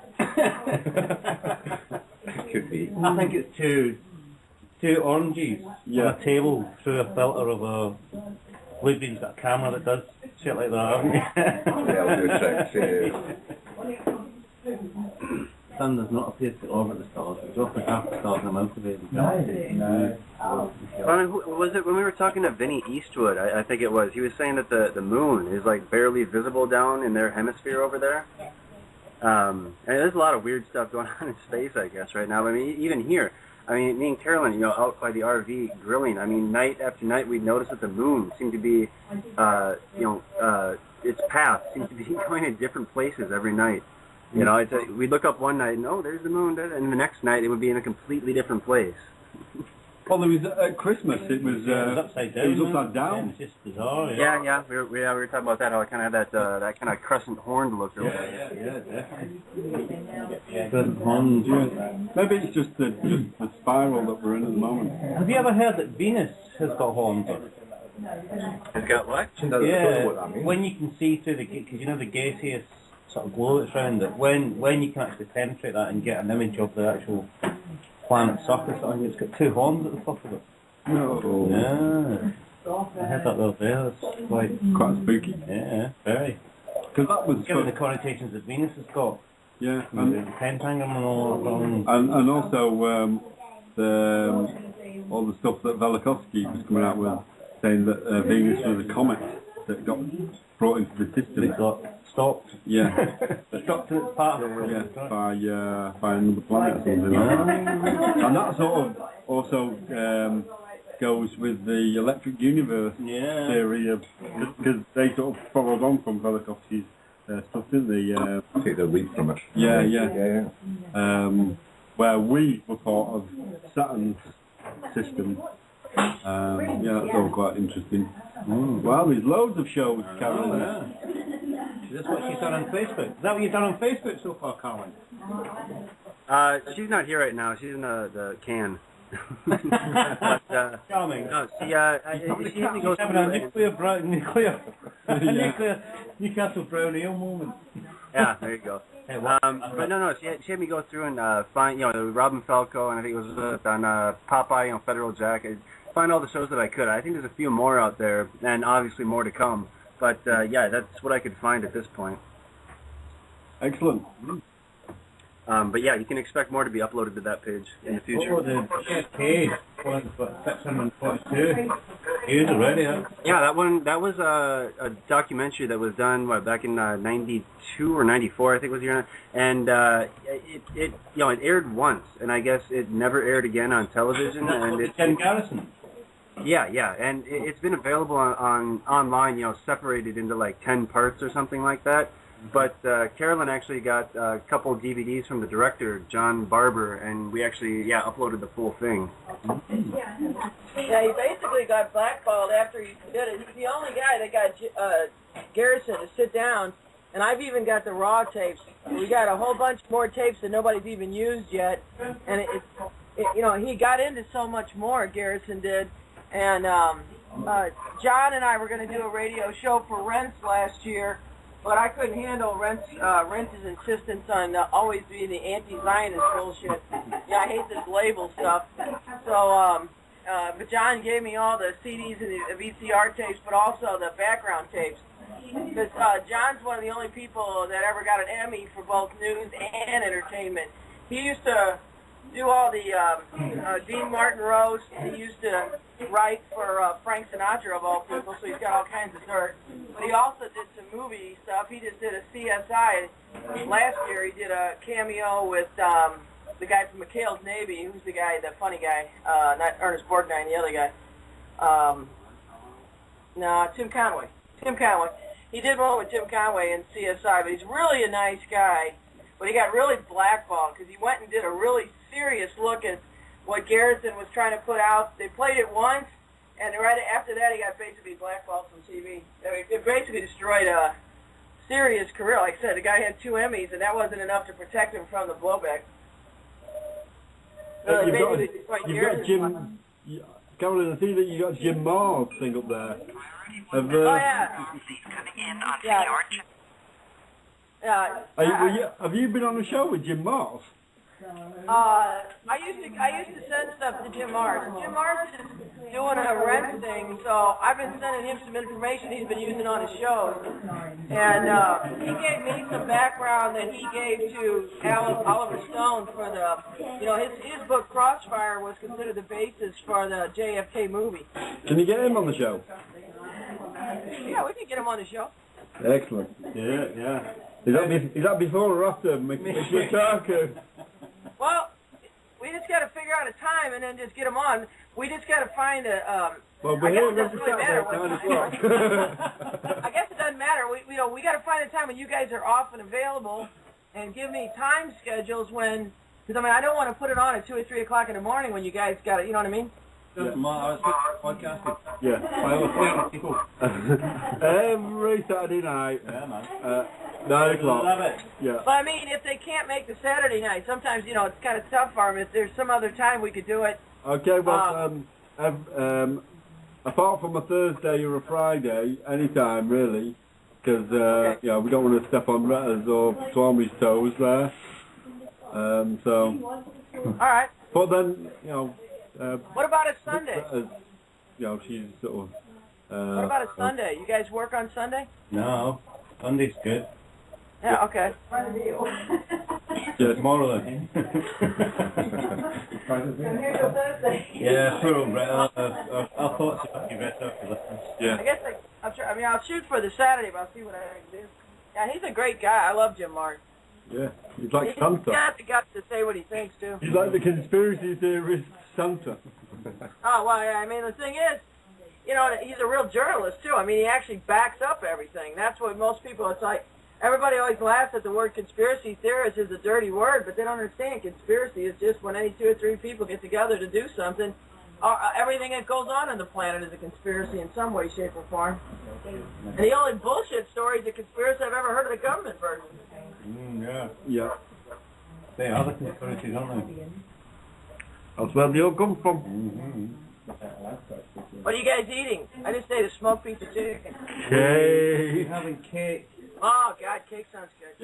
Could be. I think it's two oranges on a table through a filter of a BlueGreen's got a camera that does shit like that, haven't you? Yeah, I'll do tricks. The sun does not appear to orbit the stars. It's roughly half the stars in the Milky Way. I mean, who was it when we were talking to Vinny Eastwood? I think it was. He was saying that the moon is like barely visible down in their hemisphere over there. And there's a lot of weird stuff going on in space, I guess, right now. I mean, even here. I mean, me and Carolyn, out by the RV grilling. I mean, night after night, we'd notice that the moon seemed to be, its path seemed to be going in different places every night. You know, we'd look up one night and, oh, there's the moon, and the next night it would be in a completely different place. Well, there was at Christmas. It was upside down. It was upside down. It's just bizarre. Yeah. We were talking about that. How it kind of had that kind of crescent horn look. Yeah, definitely. Crescent horns. Yeah. Maybe it's just the spiral that we're in at the moment. Have you ever heard that Venus has got horns? It's got what? Yeah. When you can see through because you know the gaseous sort of glow that's around it. When you can actually penetrate that and get an image of the actual planet surface, I think it's got 2 horns at the top of it. Oh. Yeah. I heard that the other day. That's quite spooky. Yeah, very. Because that was given the connotations that Venus has got. Yeah. And the pentagon and all that. And also all the stuff that Velikovsky was coming out with, saying that Venus was a comet that got brought into the system. It got stopped. Yeah. Stopped in its path. Yeah, by another planet or something like that. And that sort of also goes with the electric universe theory of, because they sort of followed on from Velikovsky's stuff, didn't they? Take the lead from it. Yeah. Where we were part of Saturn's system. That's all quite interesting. Well, there's loads of shows, Carolyn. That's what she's done on Facebook. Is that what you've done on Facebook so far, Carolyn? She's not here right now. She's in the can. Charming. No, she usually goes having a Newcastle brown ale moment. Yeah, there you go. But no, she had me go through and find, Robin Falco, and I think it was on Popeye, Federal Jack. I find all the shows that I could. I think there's a few more out there, and obviously more to come. But that's what I could find at this point. Excellent. But yeah, you can expect more to be uploaded to that page in the future. Oh, the page, 642 years already, huh? Yeah, that was a documentary that was done back in 92 or 94, I think was the year, and it aired once, and I guess it never aired again on television. And it's Ken Garrison. Yeah, and it's been available online, separated into like 10 parts or something like that. But Carolyn actually got a couple DVDs from the director, John Barber, and we actually, uploaded the full thing. Yeah, he basically got blackballed after he did it. He's the only guy that got Garrison to sit down, and I've even got the raw tapes. We got a whole bunch more tapes that nobody's even used yet, and he got into so much more, Garrison did, and John and I were going to do a radio show for Rents last year, but I couldn't handle Rentz's insistence on always being the anti-Zionist bullshit. Yeah, I hate this label stuff. So, but John gave me all the CDs and the VCR tapes, but also the background tapes. Because John's one of the only people that ever got an Emmy for both news and entertainment. He used to do all the Dean Martin roast. He used to write for Frank Sinatra of all people, so he's got all kinds of dirt. But he also did some movie stuff. He just did a CSI. Last year he did a cameo with the guy from McHale's Navy. Who's the guy, the funny guy? Not Ernest Borgnine, the other guy. No, Tim Conway. Tim Conway. He did one with Tim Conway in CSI, but he's really a nice guy. But he got really blackballed because he went and did a really serious look at what Garrison was trying to put out. They played it once, and right after that, he got basically blackballed from TV. It basically destroyed a serious career. Like I said, the guy had 2 Emmys, and that wasn't enough to protect him from the blowback. You've got Jim. Carolyn, I see that you got Jim Marr's thing up there. Oh yeah. Have you been on a show with Jim Marr? I used to send stuff to Jim Marr. Jim Marr's just doing a rent thing, so I've been sending him some information he's been using on his shows. And he gave me some background that he gave to Oliver Stone for the, his book Crossfire was considered the basis for the JFK movie. Can you get him on the show? Yeah, we can get him on the show. Excellent. Yeah. Is that before or after McCarker? Well, we just got to figure out a time and then just get them on. We just got to find a. Well, but here, doesn't really matter. I guess it doesn't matter. We got to find a time when you guys are off and available, and give me time schedules when, because I mean I don't want to put it on at 2 or 3 o'clock in the morning when you guys got it. You know what I mean? Podcasting. Yeah. People. Every Saturday night. Yeah, man. 9 o'clock. Love it. Yeah. But I mean, if they can't make the Saturday night, sometimes you know it's kind of tough for them. If there's some other time we could do it. Okay, well, apart from a Thursday or a Friday, anytime really, because you know we don't want to step on Retta's or Swami's toes there. So. All right. But then, you know. What about a Sunday? You know, she's sort of. What about a Sunday? You guys work on Sunday? No, Sunday's good. Yeah. Okay. Yeah, tomorrow then. Yeah, poor old Brett. Our thoughts about you, Brett, after listening. Yeah. I guess I'll shoot for the Saturday, but I'll see what I can do. Yeah, he's a great guy. I love Jim Martin. Yeah, he's like He's Santa. got the guts to say what he thinks too. He's like the conspiracy theorist Santa. Oh well, yeah. I mean, the thing is, you know, he's a real journalist too. I mean, he actually backs up everything. That's what most people. It's like everybody always laughs at the word conspiracy theorist is a dirty word, but they don't understand conspiracy is just when any 2 or 3 people get together to do something. Everything that goes on the planet is a conspiracy in some way, shape, or form. And the only bullshit story is a conspiracy I've ever heard of the government version. Yeah. Yeah. They are the conspiracies, aren't they? That's where they all come from. What are you guys eating? I just ate a smoked piece of chicken. Cake. Having cake. Oh God, cake sounds good.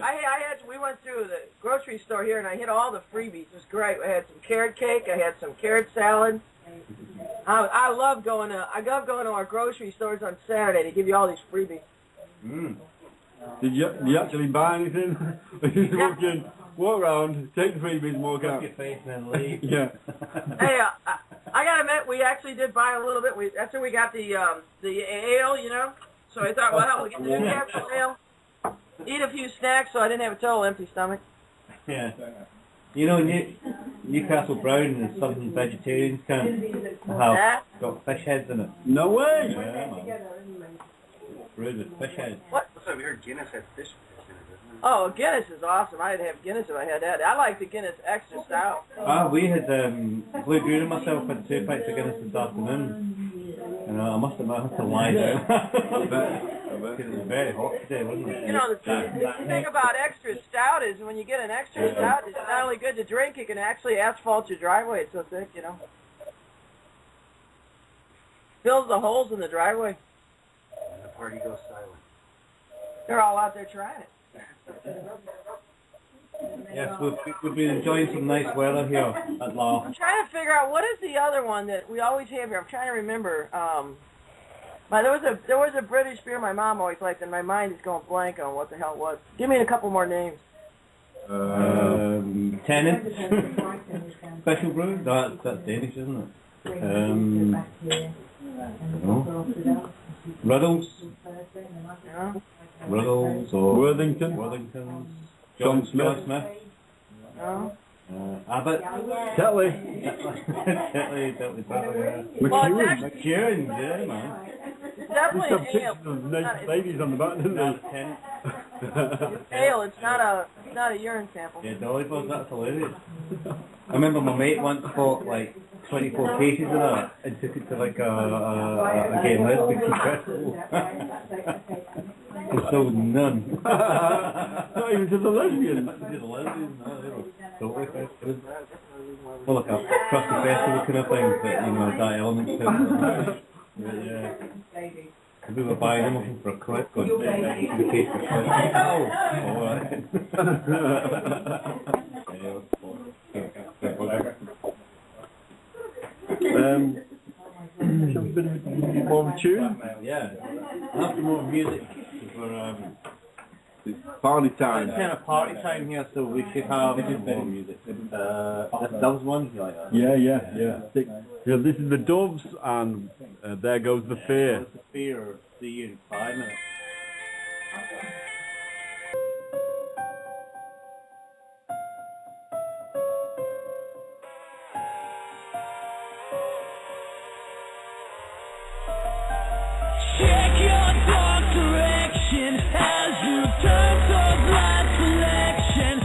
We went through the grocery store here and I hit all the freebies. It was great. I had some carrot cake. I had some carrot salad. I love going to our grocery stores on Saturday to give you all these freebies. Did you actually buy anything? You just walk around, take the freebies and walk out. Your face and then leave. Yeah. Hey, I gotta admit, we actually did buy a little bit. That's when we got the ale, you know. So I thought, well, we'll get the Newcastle ale, eat a few snacks, so I didn't have a total empty stomach. Yeah. You know, Newcastle Brown and some vegetarians can have got fish heads in it. No way! Yeah, man. Brewed with fish heads. What? So we heard Guinness had fish in it, doesn't it? Oh, Guinness is awesome. I'd have Guinness if I had that. I like the Guinness extra stout. We had, BlueGreen and myself had 2 pints of Guinness this afternoon. And I must admit, I had to lie down. Because it was very hot today, wasn't it? You know, the thing about extra stout is when you get an extra stout, it's not only good to drink, it can actually asphalt your driveway. It's so thick, you know. Fills the holes in the driveway. And the party goes silent. They're all out there trying it. Yes, we've been enjoying some nice weather here at last. I'm trying to figure out what is the other one that we always have here. I'm trying to remember. There was a British beer my mom always liked, and my mind is going blank on what the hell it was. Give me a couple more names. Tennant. Special brew? That's Danish, isn't it? I don't know. Ruddles? Yeah. Ruddles or Worthingtons. John Smith. No. Abbott. Tetley. Tetley, probably, yeah. McEwen. Yeah, man. It's definitely Some an ale. pictures of nice ladies on the back, didn't they? It's ale. It's not a urine sample. Yeah, Dolly Balls, that's hilarious. I remember my mate once bought like 24 cases of that and took it to like a gay lesbian festival. And sold none. Not even to the lesbians. Not to the lesbians, no, they were totally festivals. Well, like a crusty festival kind of thing, but you know, that element to it. But, yeah. We were buying them off them for a clip, going in the case for a clip. Oh! Some bit of more of a tune? Yeah. After more music, for party time. It's kind of party time here, so we should have more music. That was one you like that? Yeah. Yeah, this is the Doves, and there goes the fear. The fear. See you in 5 minutes. Check your dark direction as you turn towards light selection.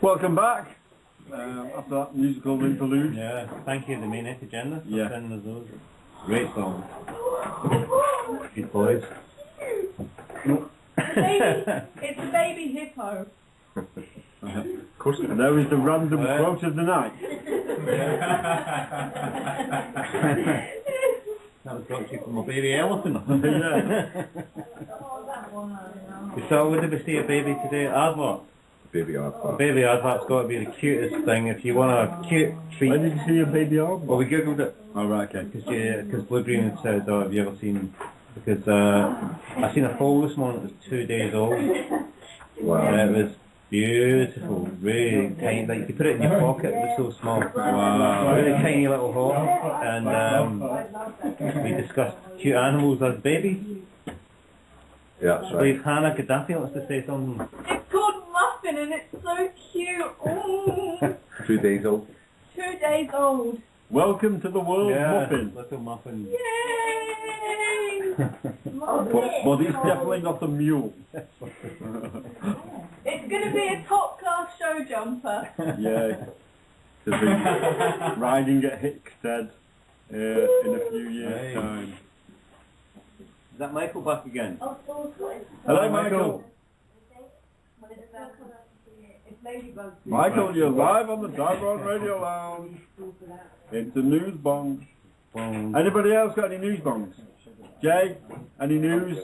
Welcome back. After that musical interlude. Yeah, thank you, the main agenda. Yeah. Sending us those. Great song. Good boys. It's a baby hippo. Of course. And there is the random quote of the night. That was brought to you from a baby elephant. Yeah. So what did we see a baby today? Aardvark. Baby aardvark. Baby aardvark's got to be the cutest thing. If you want a cute treat. When did you see a baby aardvark? Well, we googled it. Oh, right, okay. Because BlueGreen had said, oh, have you ever seen... Because I seen a foal this morning, it was 2 days old. Wow. And it was beautiful, really tiny. Like you could put it in your pocket, it was so small. Wow. Really tiny little hawk. And we discussed cute animals as babies. Yeah, that's I right. believe Hannah Gaddafi wants to say something. It's called Muffin and it's so cute. Ooh. 2 days old. 2 days old. Welcome to the world, Muffin. Little Muffin. Yay! But it's definitely not a mule. It's going to be a top class show jumper. Yeah. To be riding at Hickstead in a few years' time. Is that Michael back again? Hello, Michael. Michael, you're live on the Dive On Radio Lounge. It's the news bong. Anybody else got any news bongs? Jay, any news?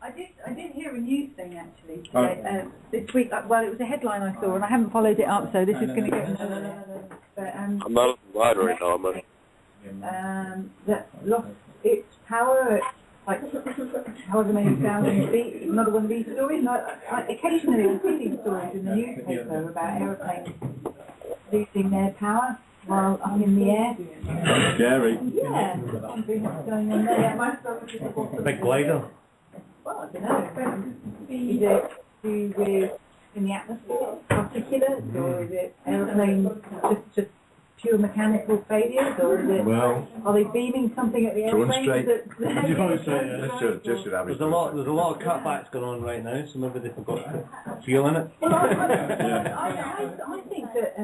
I did hear a news thing actually today, this week. Well, it was a headline I saw, and I haven't followed it up, so this is going to get another. But I'm not live right now, but that lost its power at like however many thousand feet. Another one of these stories. Occasionally, I see these stories in the newspaper about aeroplanes losing their power while up in the air. That's scary. Yeah, something that's going on there. Big glider. Well, I don't know. Is it to do with in the atmosphere, particulates, or is it aeroplanes just pure mechanical failures, or is it? Are they beaming something at the airplanes? Just your average. There's a lot of cutbacks going on right now, so maybe they forgot to fuel in it. Well, I think that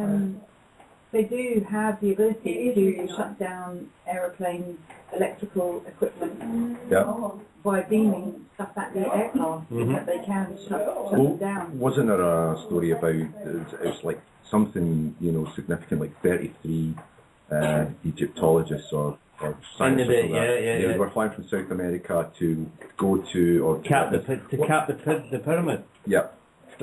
they do have the ability to shut down aeroplanes' electrical equipment by beaming stuff at the aircraft. That they can shut them down. Wasn't there a story about it's like something significant, like 33 Egyptologists or scientists they were flying from South America to go to or cap the pyramid. Yeah.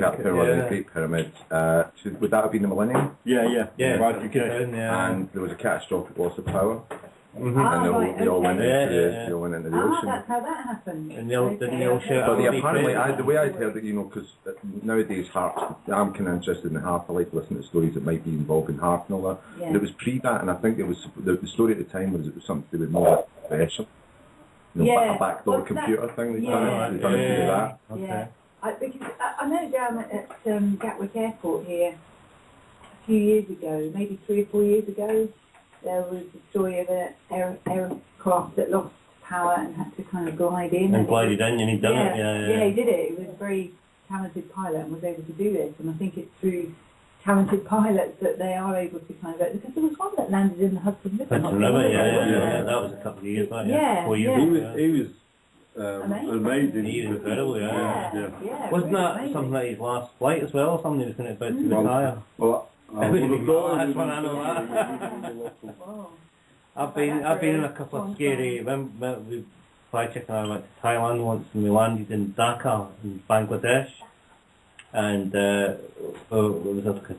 Caterpillar and the Great Pyramid. Would that have been the Millennium? Yeah. Right, And there was a catastrophic loss of power. Mm-hmm. And they all went into the ocean. That's how that happened. And didn't they all shout out? But apparently, the way I'd heard it, because nowadays I'm kind of interested in the harp. I like listening to stories that might be involving harp and all that. Yeah. But it was pre that, and I think it was the story at the time was it was something to do with more version. A backdoor computer thing. They done it through that. Okay. Yeah. I know down at Gatwick Airport here a few years ago, maybe 3 or 4 years ago, there was a story of an aircraft that lost power and had to kind of glide in. And glided in, and he'd done it. Yeah, he did it. He was a very talented pilot and was able to do this. And I think it's through talented pilots that they are able to kind of, because there was one that landed in the Hudson River. Yeah. That was a couple of years back. He was amazing. He was incredible, yeah. Wasn't that something like his last flight as well, or something he was going about to retire? Well, that's when I know that. I've been in a couple of scary. We flight chick and I went to Thailand once, and we landed in Dhaka in Bangladesh, and it was like a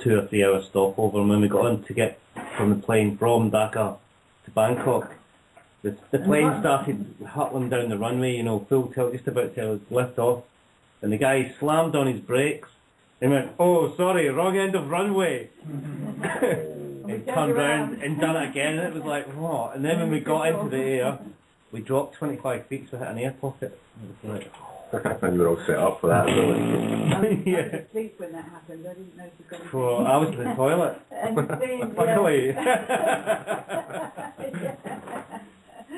2 or 3 hour stopover. And when we got on to get from the plane from Dhaka to Bangkok, the plane started hurtling down the runway, full tilt, just about to lift off, and the guy slammed on his brakes. He went, "Oh, sorry, wrong end of runway." He turned around and done it again, and it was like, what? And then when we got into the air, we dropped 25 feet, so we hit an air pocket. It was like, and we're all set up for that, really. I was asleep when that happened. I didn't notice anything. I was in the toilet. Luckily.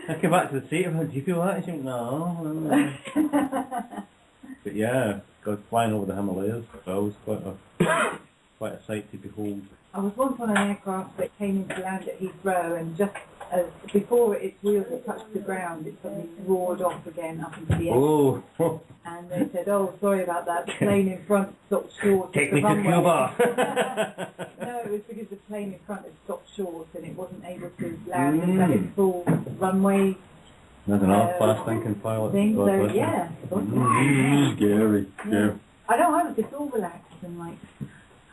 I came back to the seat and went, "Do you feel that?" She went, "No." But yeah, God, flying over the Himalayas, that was quite a sight to behold. I was once on an aircraft that came into land at Heathrow, and just as before its wheels had touched the ground, it suddenly roared off again up into the air. Oh. And they said, "Oh, sorry about that. The plane in front stopped short." Take me to Cuba. No, it was because the plane in front had stopped short and it wasn't able to land at its full runway. There's another fast thinking pilot. So yeah. Scary. Yeah. I was just all relaxed and like,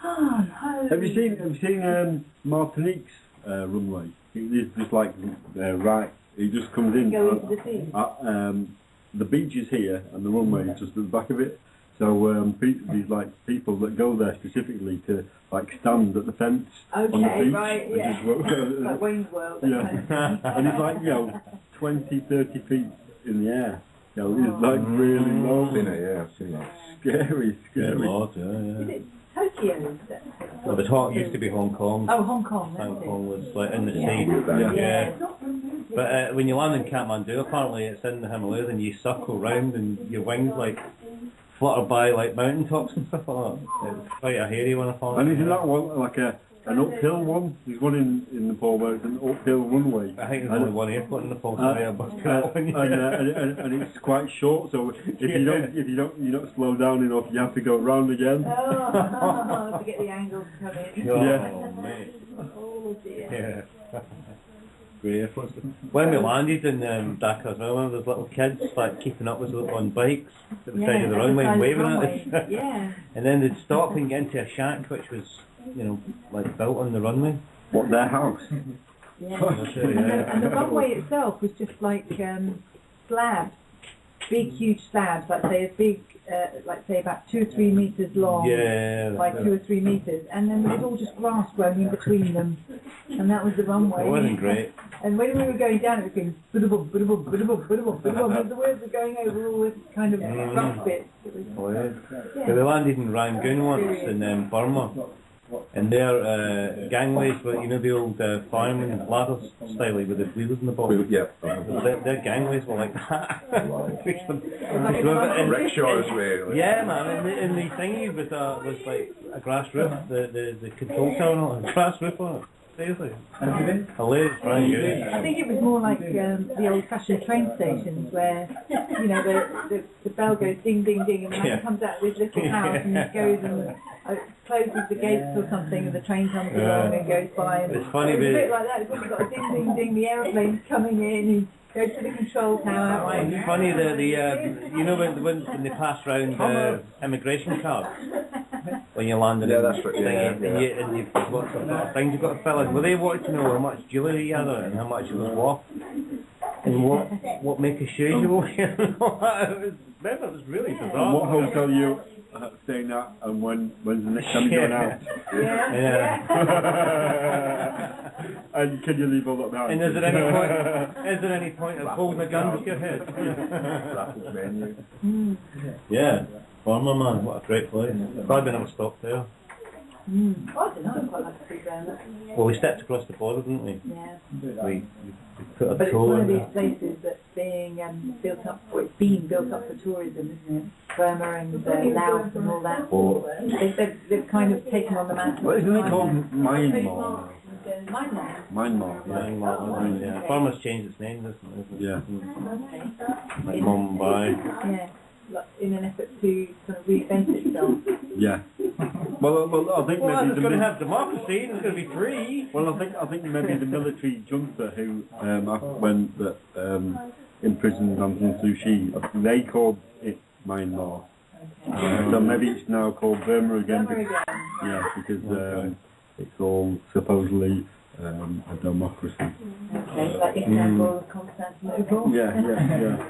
oh no. Have you seen Martinique's runway? It's just like right. He just comes in. Go into the sea. The beach is here and the runway is just at the back of it. So these people that go there specifically to stand at the fence on the beach. Right, yeah. Like Wayne's World. Yeah. And it's 20, 30 feet in the air. It's really low. I've seen it, yeah, I've seen it. Scary. Is it Tokyo? Well, the talk used to be Hong Kong. Oh, Hong Kong. Hong Kong was in the sea. Yeah. But when you land in Kathmandu, apparently it's in the Himalayas, and you circle round and your wings flutter by mountaintops and stuff like that. It's quite a hairy one, I thought. And isn't that one an uphill one? There's one in Nepal where it's an uphill runway. I think there's only one airport in Nepal, and it's quite short, so if you don't slow down enough, you have to go round again. To get the angle to come in. Oh, mate. Oh dear. Yeah. Great. When we landed in Dhaka as well, those little kids keeping up with us on bikes at the side of the runway and waving at us. Yeah. And then they'd stop and get into a shack which was, built on the runway. What, their house? Yeah. And the runway itself was just slabs, big huge slabs, say about 2 or 3 meters long, by 2 or 3 meters, and then there was all just grass growing in between them, and that was the runway. It wasn't great. And when we were going down, it was going bidabum, bidabum, bidabum, bidabum, bidabum, as the words were going over all this kind of rough bits. We landed in Rangoon once in Burma, and their gangways were, the old fireman ladder style with the wheels in the bottom. Yeah. Their gangways were like that. Rickshaws way. Yeah, man, and the thingy was like a grass roof, the control tower, a grass roof on it. Seriously. Hilarious, right? I think it was more like the old-fashioned train stations where, the bell goes ding, ding, ding, and the man comes out with his little house and he goes and closes the gates or something, and the train comes along and goes by. And it's funny, it's a bit like that. It's always got a ding, ding, ding. The aeroplane's coming in. Go to the control tower. It's funny you know when they pass round immigration cards when you land in that's right. and you've got lots of things you've got to fill in. Well, they wanted to know how much jewellery you had on and how much it was worth and what make of shoes you wore. It was really bizarre. And what hotel you staying at, and when's the next time you're going out? And can you leave all that behind? And is there any point of holding a gun to your head? Yeah, Burma, man, what a great place. Probably never stopped there. I don't know, quite like to see them. Well, we stepped across the border, didn't we? Yeah. We put a But it's toe one of in these places that's being built up, or it's being built up for tourism, isn't it? Burma and Laos and all that. They've kind of taken on the mantle. Well, isn't it called Myanmar? Myanmar. Yeah. Burma's changed its name, isn't it? Yeah. Like Mumbai. Yeah. Like in an effort to sort of reinvent itself. Yeah. Well, I think maybe it's going to have democracy. It's going to be free. Well, I think maybe the military junta who imprisoned Aung San Suu Kyi, they called it Myanmar. So maybe it's now called Burma again. Yeah, because it's all supposedly a democracy. Okay, like Istanbul, Constantinople. Yeah.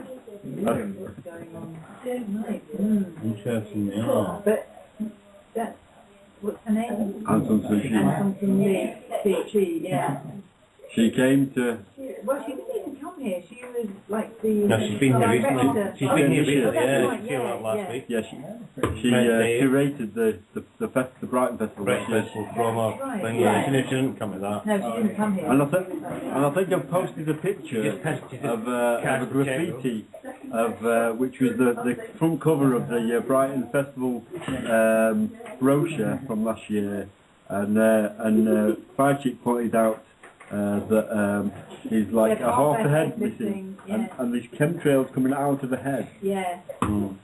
Interesting, yeah. But that's, what's her name? Aung San Suu Kyi. Aung San Suu Kyi, yeah. She came to... Well, she didn't even come here. She was like the... No, she's been here recently. She's been here recently, yeah. She came out last week. Yeah, she curated the Brighton Festival. Promo thing. Yeah. She didn't come to that. No, she didn't come here. And I think I've posted a picture of a graffiti which was the front cover of the Brighton Festival brochure from last year, and Fire Chick pointed out that he's like a half a head missing, and there's chemtrails coming out of the head. Yeah.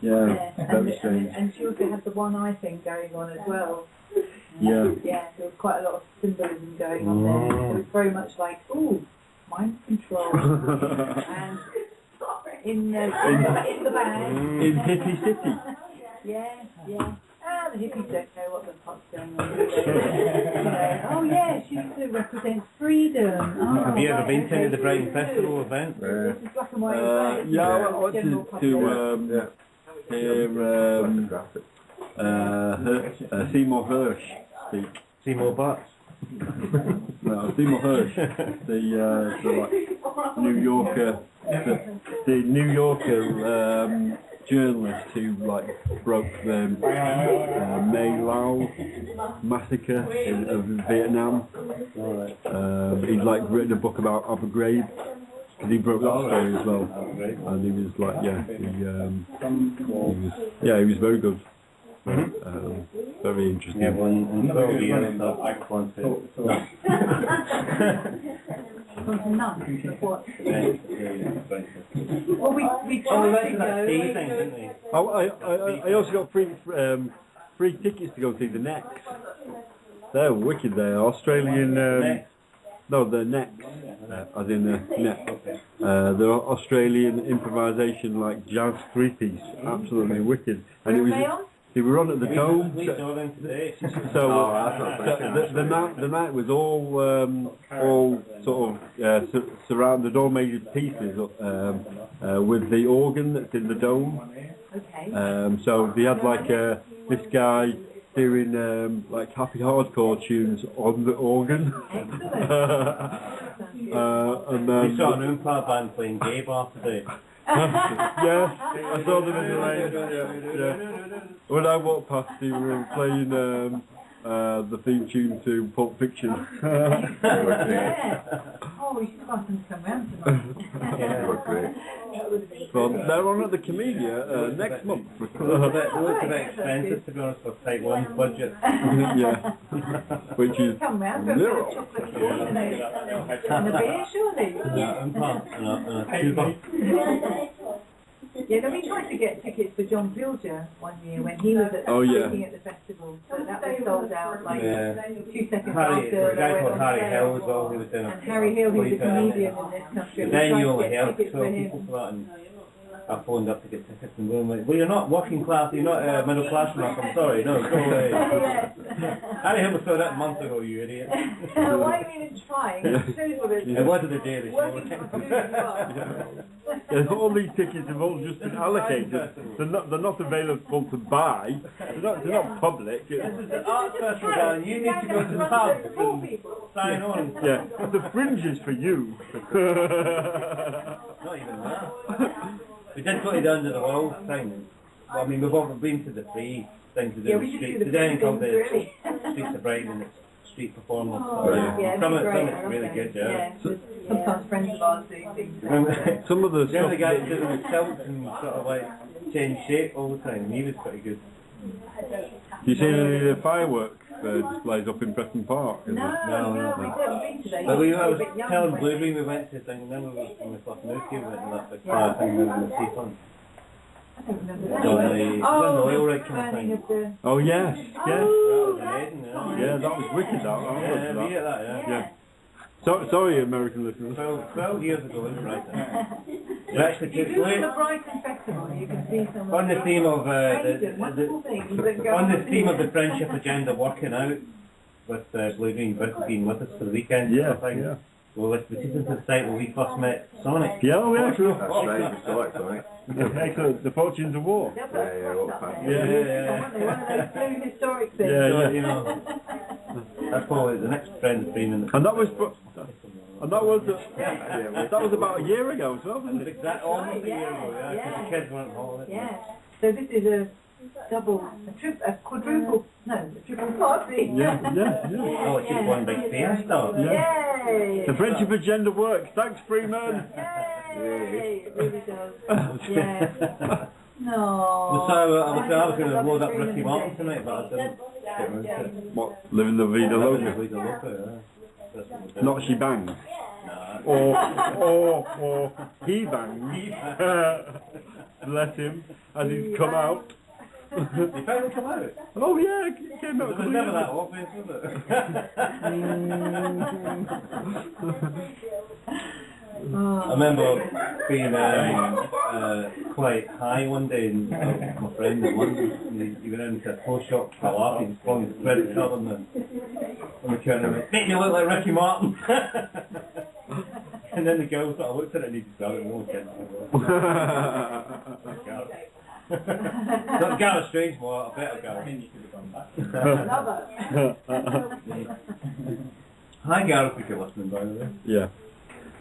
Yeah, very strange. And she also had the one eye thing going on as well. Yeah. Yeah, there was quite a lot of symbolism going on there. It was very much like, ooh, mind control. And in the bag. In Hippie City. Yeah. The hippies don't know what the fuck's going on. Oh yeah, she also represents freedom. Oh, have you ever been to any of the Brighton Festival events? This is black and white. Yeah, I went to Seymour Hirsch speak. Seymour Butts? No, Seymour Hirsch, the New Yorker, the New Yorker journalist who broke the May Lao massacre of Vietnam. He'd written a book about Abu Ghraib, and he broke that story as well. And he was he was very good. Very interesting. Yeah, Well, we tried to go. I also got free tickets to go see the Necks. They're wicked. They're Australian. No, the Necks, as in the neck. They're Australian improvisation jazz three-piece. Absolutely wicked. And it was. They were on at the Dome. The night was all sort of surrounded, all made of pieces with the organ that's in the Dome. Okay. So they had this guy doing happy hardcore tunes on the organ. And then you saw an Oompa band playing gay bar today. Yeah, I saw them in the lane. Yeah. When I walked past, they were playing the theme tune to Pulp Fiction. Yeah. Oh, we should ask them to come round tonight. Well, they're on at the Camellia next month. It's a bit expensive, to be honest, for Type 1 budget. Yeah. Which is come round for a chocolate cake and a beer, surely. Yeah, and a tuba. Yeah, then we tried to get tickets for John Pilger one year when he was speaking at the festival. people, but that was sold out like Yeah. 2 seconds Harry, after. there's a guy they called went on Harry sale. Hill as well, who was doing And Harry Hill, who's a comedian in this country. But then was you trying only to get have tickets 12 for him. people for that, and I phoned up to get tickets, and I'm like, well, you're not working class, you're not middle class enough, I'm sorry, no, go away. Harry Hill was sold out a month ago, you idiot. Well, I mean, it's trying. It's true what it is. It wasn't a daily show. Working for food as well. And all these tickets have all just been allocated. They're not available to buy. They're not public. This is the art festival, darling. You need to go to the pub and sign on. Yeah, the fringe is for you. Not even that. We did go to the Under the Wall thing. Well, I mean, we've all been to the free thing to do Yeah, the we just street. do the Today free called the things, really. Streets of Brighton, and it's street performance. Oh, yeah, Some of it'd be great. it's really good, yeah. Sometimes friends of ours do things. Some of the The other stuff. guy that did it with tilts and sort of like change shape all the time. He was pretty good. You seen any of the fireworks displays up in Preston Park? No, we haven't been today. But I was We're a bit young, telling but- BlueGreen we went to thing, and then when we first moved here, we went to that big fire thing in the seafront. I don't remember that. On the oil rig kind of burning thing. of the... Oh yes, yes. That was amazing, yeah. Yeah, that was wicked. I Yeah, remember we that. get that, yeah. Yeah. Sorry, American listeners. 12 years ago, in Brighton. We actually You took do place the Brighton Festival, you can see some on the theme of amazing, wonderful things that go on the on theme of here. the friendship agenda, working out with BlueGreen being with us for the weekend. Yeah, sort of thing. yeah. Well, we took them to the site where we first met Sonic. Yeah, oh yeah, sure. That's right, we saw it, right? Excellent. The Fortunes of War. They'll put Yeah, what stuff fun. there. Yeah. One of those blue historic things. Yeah, So, yeah. you know, that's probably the next friend's been in the. And that was that was about a year ago as well, wasn't it? That almost a year ago, yeah, because the kids weren't home. Yeah. So this is a quadruple, no, a triple party. Yeah. Oh, it's just one big fiesta. Yay! The friendship agenda works. Thanks, Freeman. Yay! It really does. Yeah. No. So I was going to load up Ricky Martin tonight, but I didn't get around to it. What? Living the Vida Loca. Vida Loca, yeah. That's what we did. Not she bangs. Nah. Or he bangs. Bless him. As he's come out. He finally come out. Oh yeah, he came out. It was never that obvious, was it? I remember being quite high one day, and my friend in London, he went into a toy shop for a laugh, he was throwing his credit card on the counter and went, make me look like Ricky Martin. And then the girl sort of looked at it and he just got it more kids. Not Gareth Strange more, a better Gareth. Love it. Hi Gareth, if you're listening, by the way. Yeah.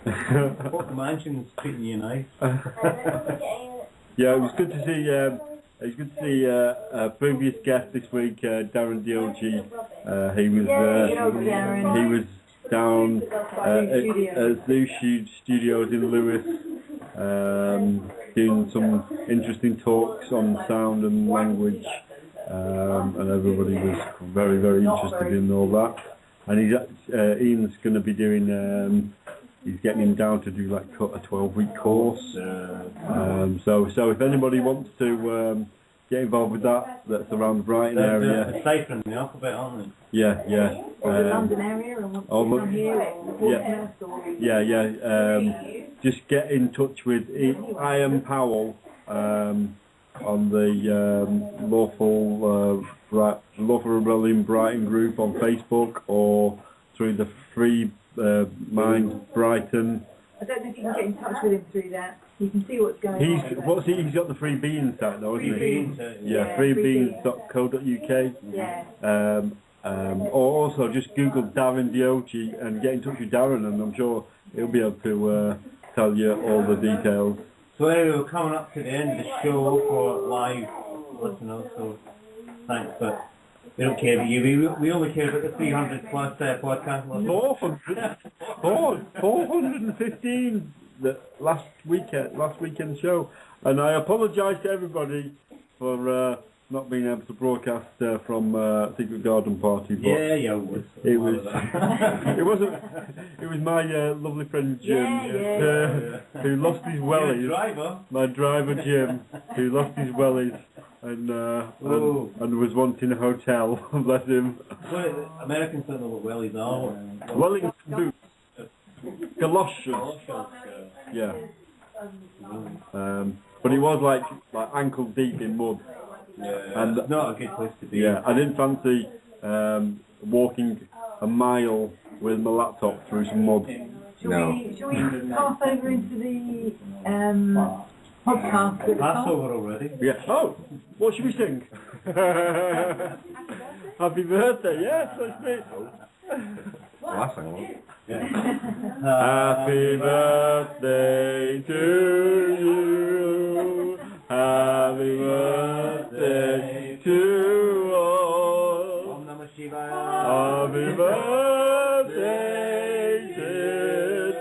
Hope the mansion's treating you nice. Yeah, it was good to see. It was good to see a previous guest this week, Darren Diochi. He was down at Zoo Studios in Lewis, doing some interesting talks on sound and language, and everybody was very, very interested in all that. And Ian's going to be doing. He's getting him down to do like a 12-week course. So if anybody wants to get involved with that, that's around the Brighton area. They're deciphering the alphabet, aren't they? Yeah. Or the London area, or wants to come here, Yeah. Just get in touch with Ian Powell on the Lawful Rebellion Brighton group on Facebook, or through the Free Mind Brighton. I don't know if you can get in touch with him through that. You can see what's going on. He's got the Free Beans site though, isn't he? Yeah, freebeans.co.uk. Yeah. Or also just Google Darren Diochi and get in touch with Darren, and I'm sure he'll be able to tell you all the details. So anyway, we're coming up to the end of the show for live listeners, so thanks, but we don't care about you. We only care about the 300 plus podcast listeners. 415 the last weekend show, and I apologise to everybody for not being able to broadcast from Secret Garden Party. But it was. It was my lovely friend Jim who lost his wellies. Driver. My driver Jim, who lost his wellies and was wanting a hotel. Bless him. Well, Americans don't know what wellies are. Wellington boots. Galoshes. Yeah. But he was like ankle deep in mud. Yeah. And it's not a good place to be. Yeah, I didn't fancy walking a mile with my laptop through some mud. Shall we pass over into the podcast? Passover already? Yeah. Oh, what should we sing? Happy birthday, yes, let's be. Last thing, Happy birthday to you. Happy birthday to all. Happy birthday, dear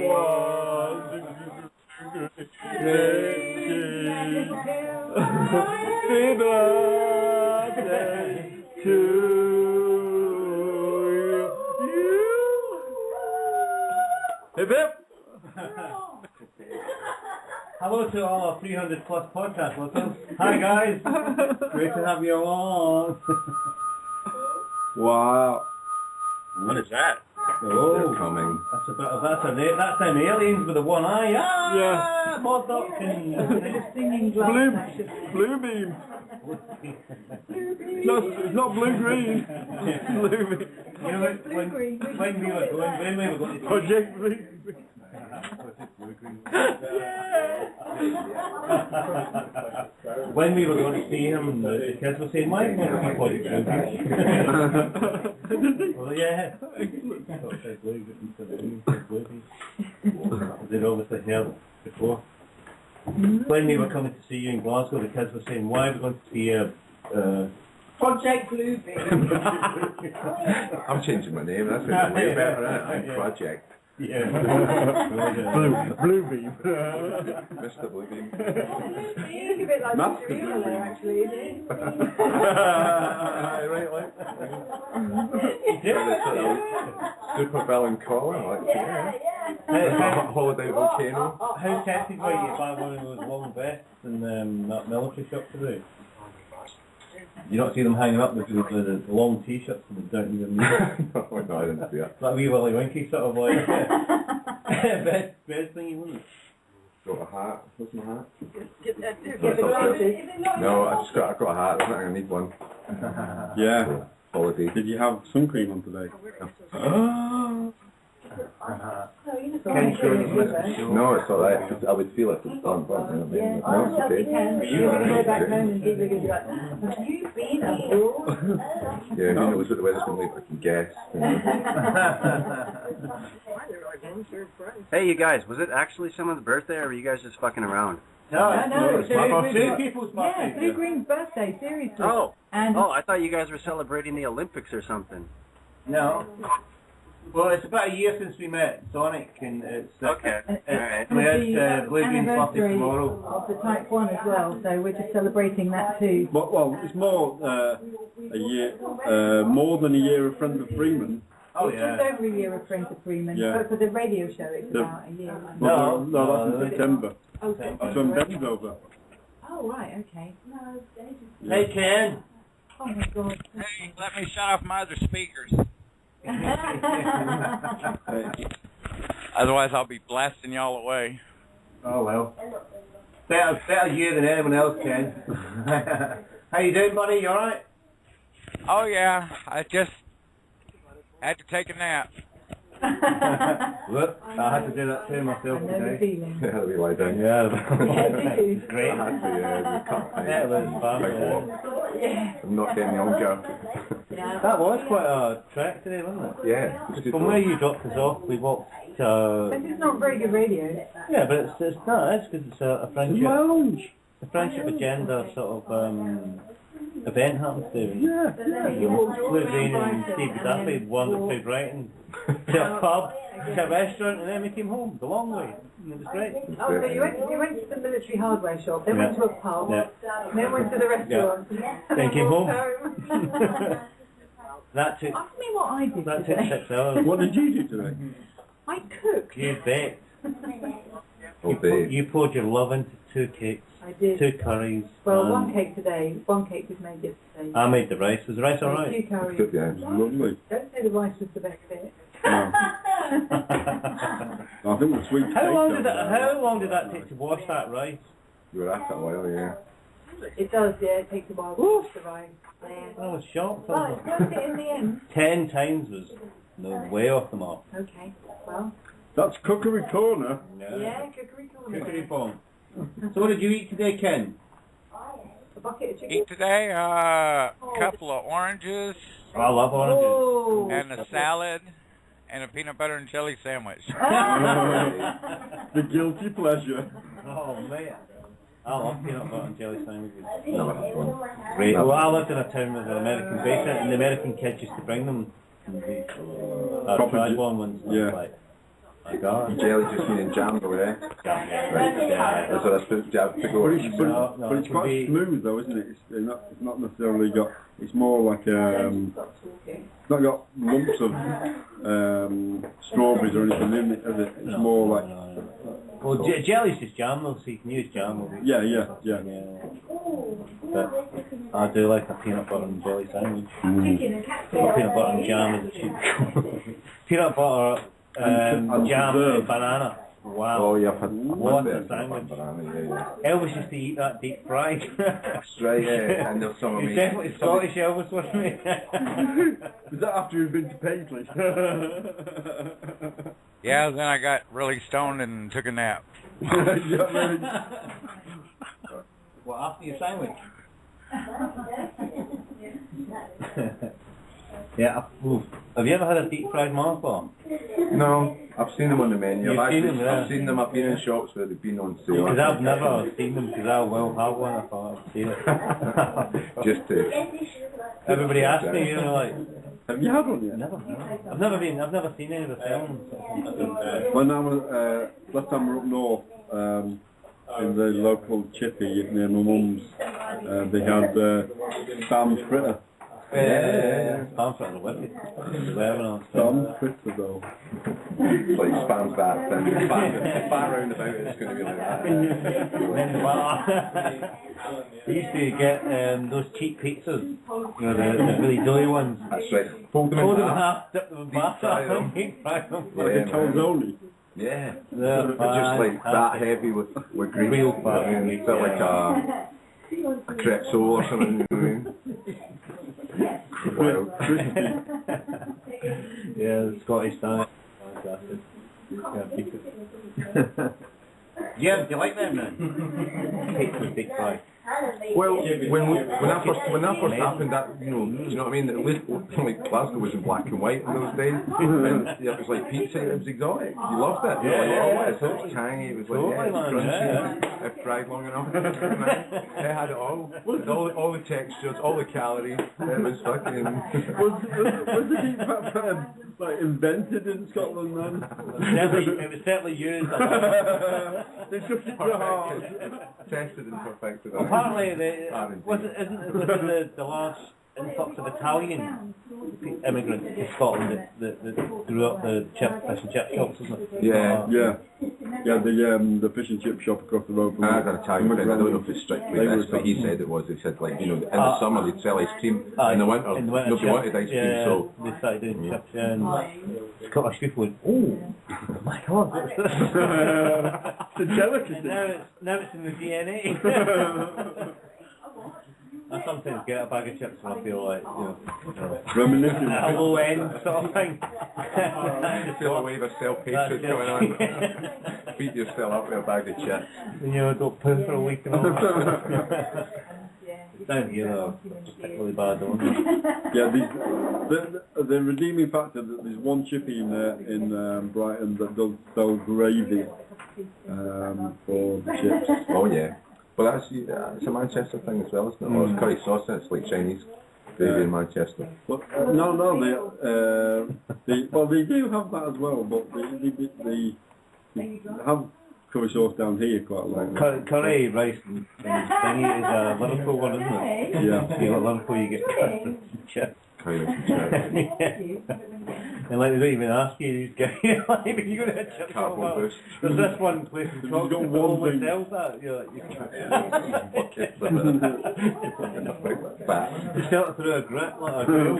one. Happy birthday to you. Hip hip. Hello to all our 300 plus podcast listeners. Hi guys, great to have you along. Wow. What is that? Oh, coming. That's them aliens with the one eye. Ah, Yeah. Bob Dawkins. Singing Blue glass. beam. It's not BlueGreen. Blue beam. You know when we were going to Project Blue. when we were going to see him, the kids were saying, "Why can't we play Well, yeah. They'd obviously heard before. When we were coming to see you in Glasgow, the kids were saying, "Why are we going to see a Project BlueGreen." I'm changing my name, that's way better, I'm Project. Yeah. Blue beam. Mr. Bluebeam. You look a bit like Master Mr. Eel there, actually, isn't it? Right, like. Super Bell and Collar, like. Holiday Volcano. How tempted were you to buy one of those long vests in that military shop today? You don't see them hanging up with the long t-shirts and they don't even need it. No, I didn't see that. That wee Willy Winky sort of like best thingy, wouldn't it? Got a hat. What's my hat? Get the glasses. No, I got a hat. I think I need one. Yeah. Holiday. Did you have sun cream on today? No, it's alright. I would feel like it's done, but no, it's okay. You're going to go back home and give it a have you been abroad? Yeah, who knows what the weather's going to be like, I can guess. You know. Hey, you guys, was it actually someone's birthday, or were you guys just fucking around? No, it's my birthday. People's birthday. Yeah, BlueGreen's birthday, seriously. Oh, And I thought you guys were celebrating the Olympics or something. No. Well, it's about a year since we met Sonic, and it's Okay. Alright. we had BlueGreen's birthday anniversary tomorrow. of the Type 1 as well, so we're just celebrating that too. Well, it's more a year, more than a year of Friends of Freeman. Oh It's yeah. just over a year of Friends of Freeman, Yeah. but for the radio show it's The- about a year. No, that's in September. Oh, That's when Ben's over. oh right, okay. Hey Ken. Oh my god. Hey, let me shut off my other speakers. Otherwise, I'll be blasting y'all away. Oh well. Better you than anyone else, Ken. How you doing, buddy? You alright? Oh yeah, I just had to take a nap. Look, I had to do that too myself I know the today. feeling. Yeah, we lie down. Yeah. It's Great. I had to, we cut time. Yeah, it was fun, Big yeah. walk. Yeah. I'm not getting younger. That was quite a trek today, wasn't it? Yeah. It's good From where you dropped us off, we walked But it's not very good radio. yeah, but it's not. It's because it's a friendship. Lounge. The friendship agenda sort of event happens to. Yeah. BlueGreen and Steve Duffy wandered through Brighton to a pub, to a restaurant, and then we came home the long way. And it was great. Oh, so you went to the military hardware shop, then went to a pub, Yeah. then went to the restaurant, Then came home. That took Ask me what I did that took today. 6 hours. What did you do today? I cooked. You baked. all day. You poured your love into 2 cakes, I did. 2 curries. Well, 1 cake today. 1 cake was made yesterday. I made the rice. Was the rice all right? 2 curries. Good, yeah. Lovely. Don't say the rice was the best bit. No. I think the sweet How long potato. how long did that take to wash that rice? You were at it a while, yeah. It does, yeah. It takes a while to wash the rice. Yeah. I was shocked. Well, it's worth it in the end. 10 times was way off the mark. Okay. Well. That's Cookery Corner. Yeah, cookery corner. Cookery Bong. So what did you eat today, Ken? A bucket of chicken. Eat today a couple of oranges. Oh, I love oranges. Oh. And a salad and a peanut butter and jelly sandwich. The guilty pleasure. Oh, man. I love peanut butter and jelly sandwiches. Never had one. Great. Well, I lived in a town with an American base, and the American kids used to bring them. I tried one once. And I was like, my God. Jelly just meaning jam over there. Yeah. That's what I suppose jam to go. But it's quite smooth though, isn't it? It's not necessarily got. It's more like it's not got lumps of strawberries or anything in it, is it? It's more like. Well, jelly's just jam though, so you can use jam. Yeah. But I do like a peanut butter and jelly sandwich. Peanut butter and jam is a cheap. Peanut butter, jam and banana. Wow. Oh, yeah, I've had what bit a of sandwich. banana, yeah. Elvis used to eat that deep fried. That's right, yeah. And there's some of He's me. definitely Scottish Elvis, wasn't he? Is that after you've been to Paisley? Yeah, then I got really stoned and took a nap. Well, after your sandwich? Yeah. Have you ever had a deep fried marble? No, I've seen them on the menu. You've seen them, yeah. I've seen them. I've been in shops where they've been on sale. Because I've never seen them, because I will have one. I thought I'd see it. Just to. Everybody asks me, you know, like. Have you had one yet? Never. I've never seen any of the films. When I was last time we were up north, in the local chippy near my mum's, they had Sam fritter. Yeah. Spam fritter are wicked. Sam fritter though. Like spams that, then far round about it's going to be like that. They used to get those cheap pizzas, you know, the really doughy ones. That's right. Fold them in half, dip them in batter, and deep fry them. Like a calzone. Yeah. They're just like that heavy with grease. Real fat. I mean, it's like a crepe sole or something. You know what I mean? Wild. Yeah, the Scottish style. Fantastic. Yeah, keep it. Yeah, do you like them then? Hate big fry. Well, when that first happened, that you know what I mean? At least like Glasgow was in black and white in those days, and yeah, it was like pizza. It was exotic. You loved it. It was tangy. It was like crunchy. If fried long enough, it had it all. All the textures, all the calories. It was fucking. Was the deep fat bread like invented in Scotland then? It was certainly used. They took it to heart. Tested and perfected. Apparently, wasn't the large influx of Italian immigrants to Scotland that grew up the fish and chip shops, isn't it? Yeah. The fish and chip shop across the road from I had an Italian friend, I don't know if it's strictly this, but he said it was. He said, like, you know, in the summer they'd sell ice cream, in the winter nobody wanted ice cream, so they started doing chips, and Scottish people went, oh my God, what's this? It's a delicacy. Now it's in the DNA. I sometimes get a bag of chips when I feel like, you know, reminiscing. a low end sort of thing. You feel a wave of self-hatred going on. Beat yourself up with a bag of chips. And you know, don't poo for a week and all that. Down here, though, particularly bad, don't they? Yeah, the redeeming factor that there's one chippy in Brighton that does sell gravy for the chips. Oh yeah. Well, it's a Manchester thing as well, isn't it? Or it's curry sauce, and it's like Chinese gravy in Manchester. Well, they do have that as well, but they have curry sauce down here quite a lot. Curry rice and thingy is a Liverpool one, isn't it? Yeah. You know, Liverpool you get curry and chips. Curry and chips. And like they don't even ask you, you just get you know, like you're gonna hit chips all about. There's this one place in Chalk that almost sells that. You're like, you sell it through a grit like a grill.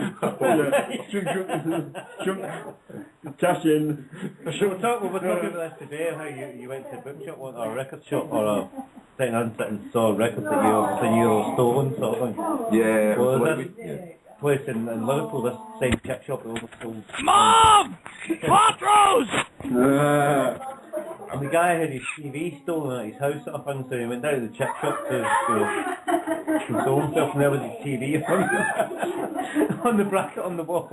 Cash in. We were talking about this today, how you went to a bookshop or a record shop or a second-hand sit and saw records that you obviously knew were stolen sort of thing. Yeah. Well, this place in Liverpool, this same chip shop that almost sold. Mom! Quattros! And the guy had his TV stolen at his house sort of thing, so he went down to the chip shop to console himself, and there was his TV on the bracket on the wall.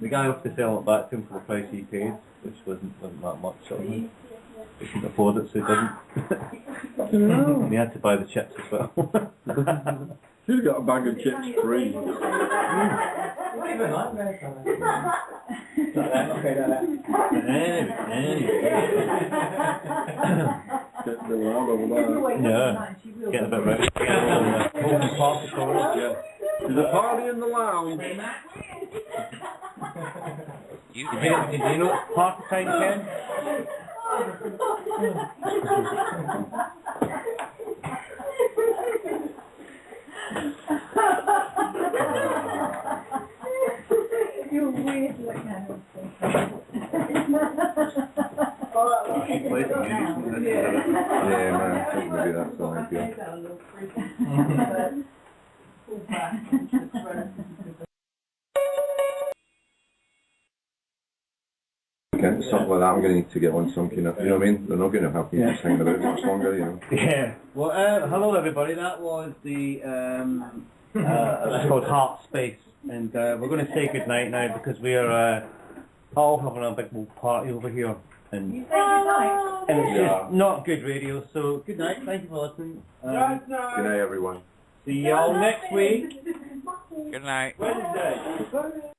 The guy offered to sell it back to him for the price he paid, which wasn't that much sort of thing. He couldn't afford it, so he didn't. And he had to buy the chips as well. Should have got a bag of chips free. Get the loud over there. Yeah, get a bit ready. There's a party in the lounge. Did you know it's party time, Ken? You're weird like that. Yeah, man, I think maybe that's the idea. Something like that, I'm going to need to get on some kind of, you know what I mean? They're not going to have me just hanging about much longer, you know. Yeah. Well, hello everybody. That was the it's called Heart Space, and we're going to say good night now because we are all having a big old party over here, and it's just not good radio. So good night. Thank you for listening. Good night, everyone. See y'all next week. Good night. Wednesday.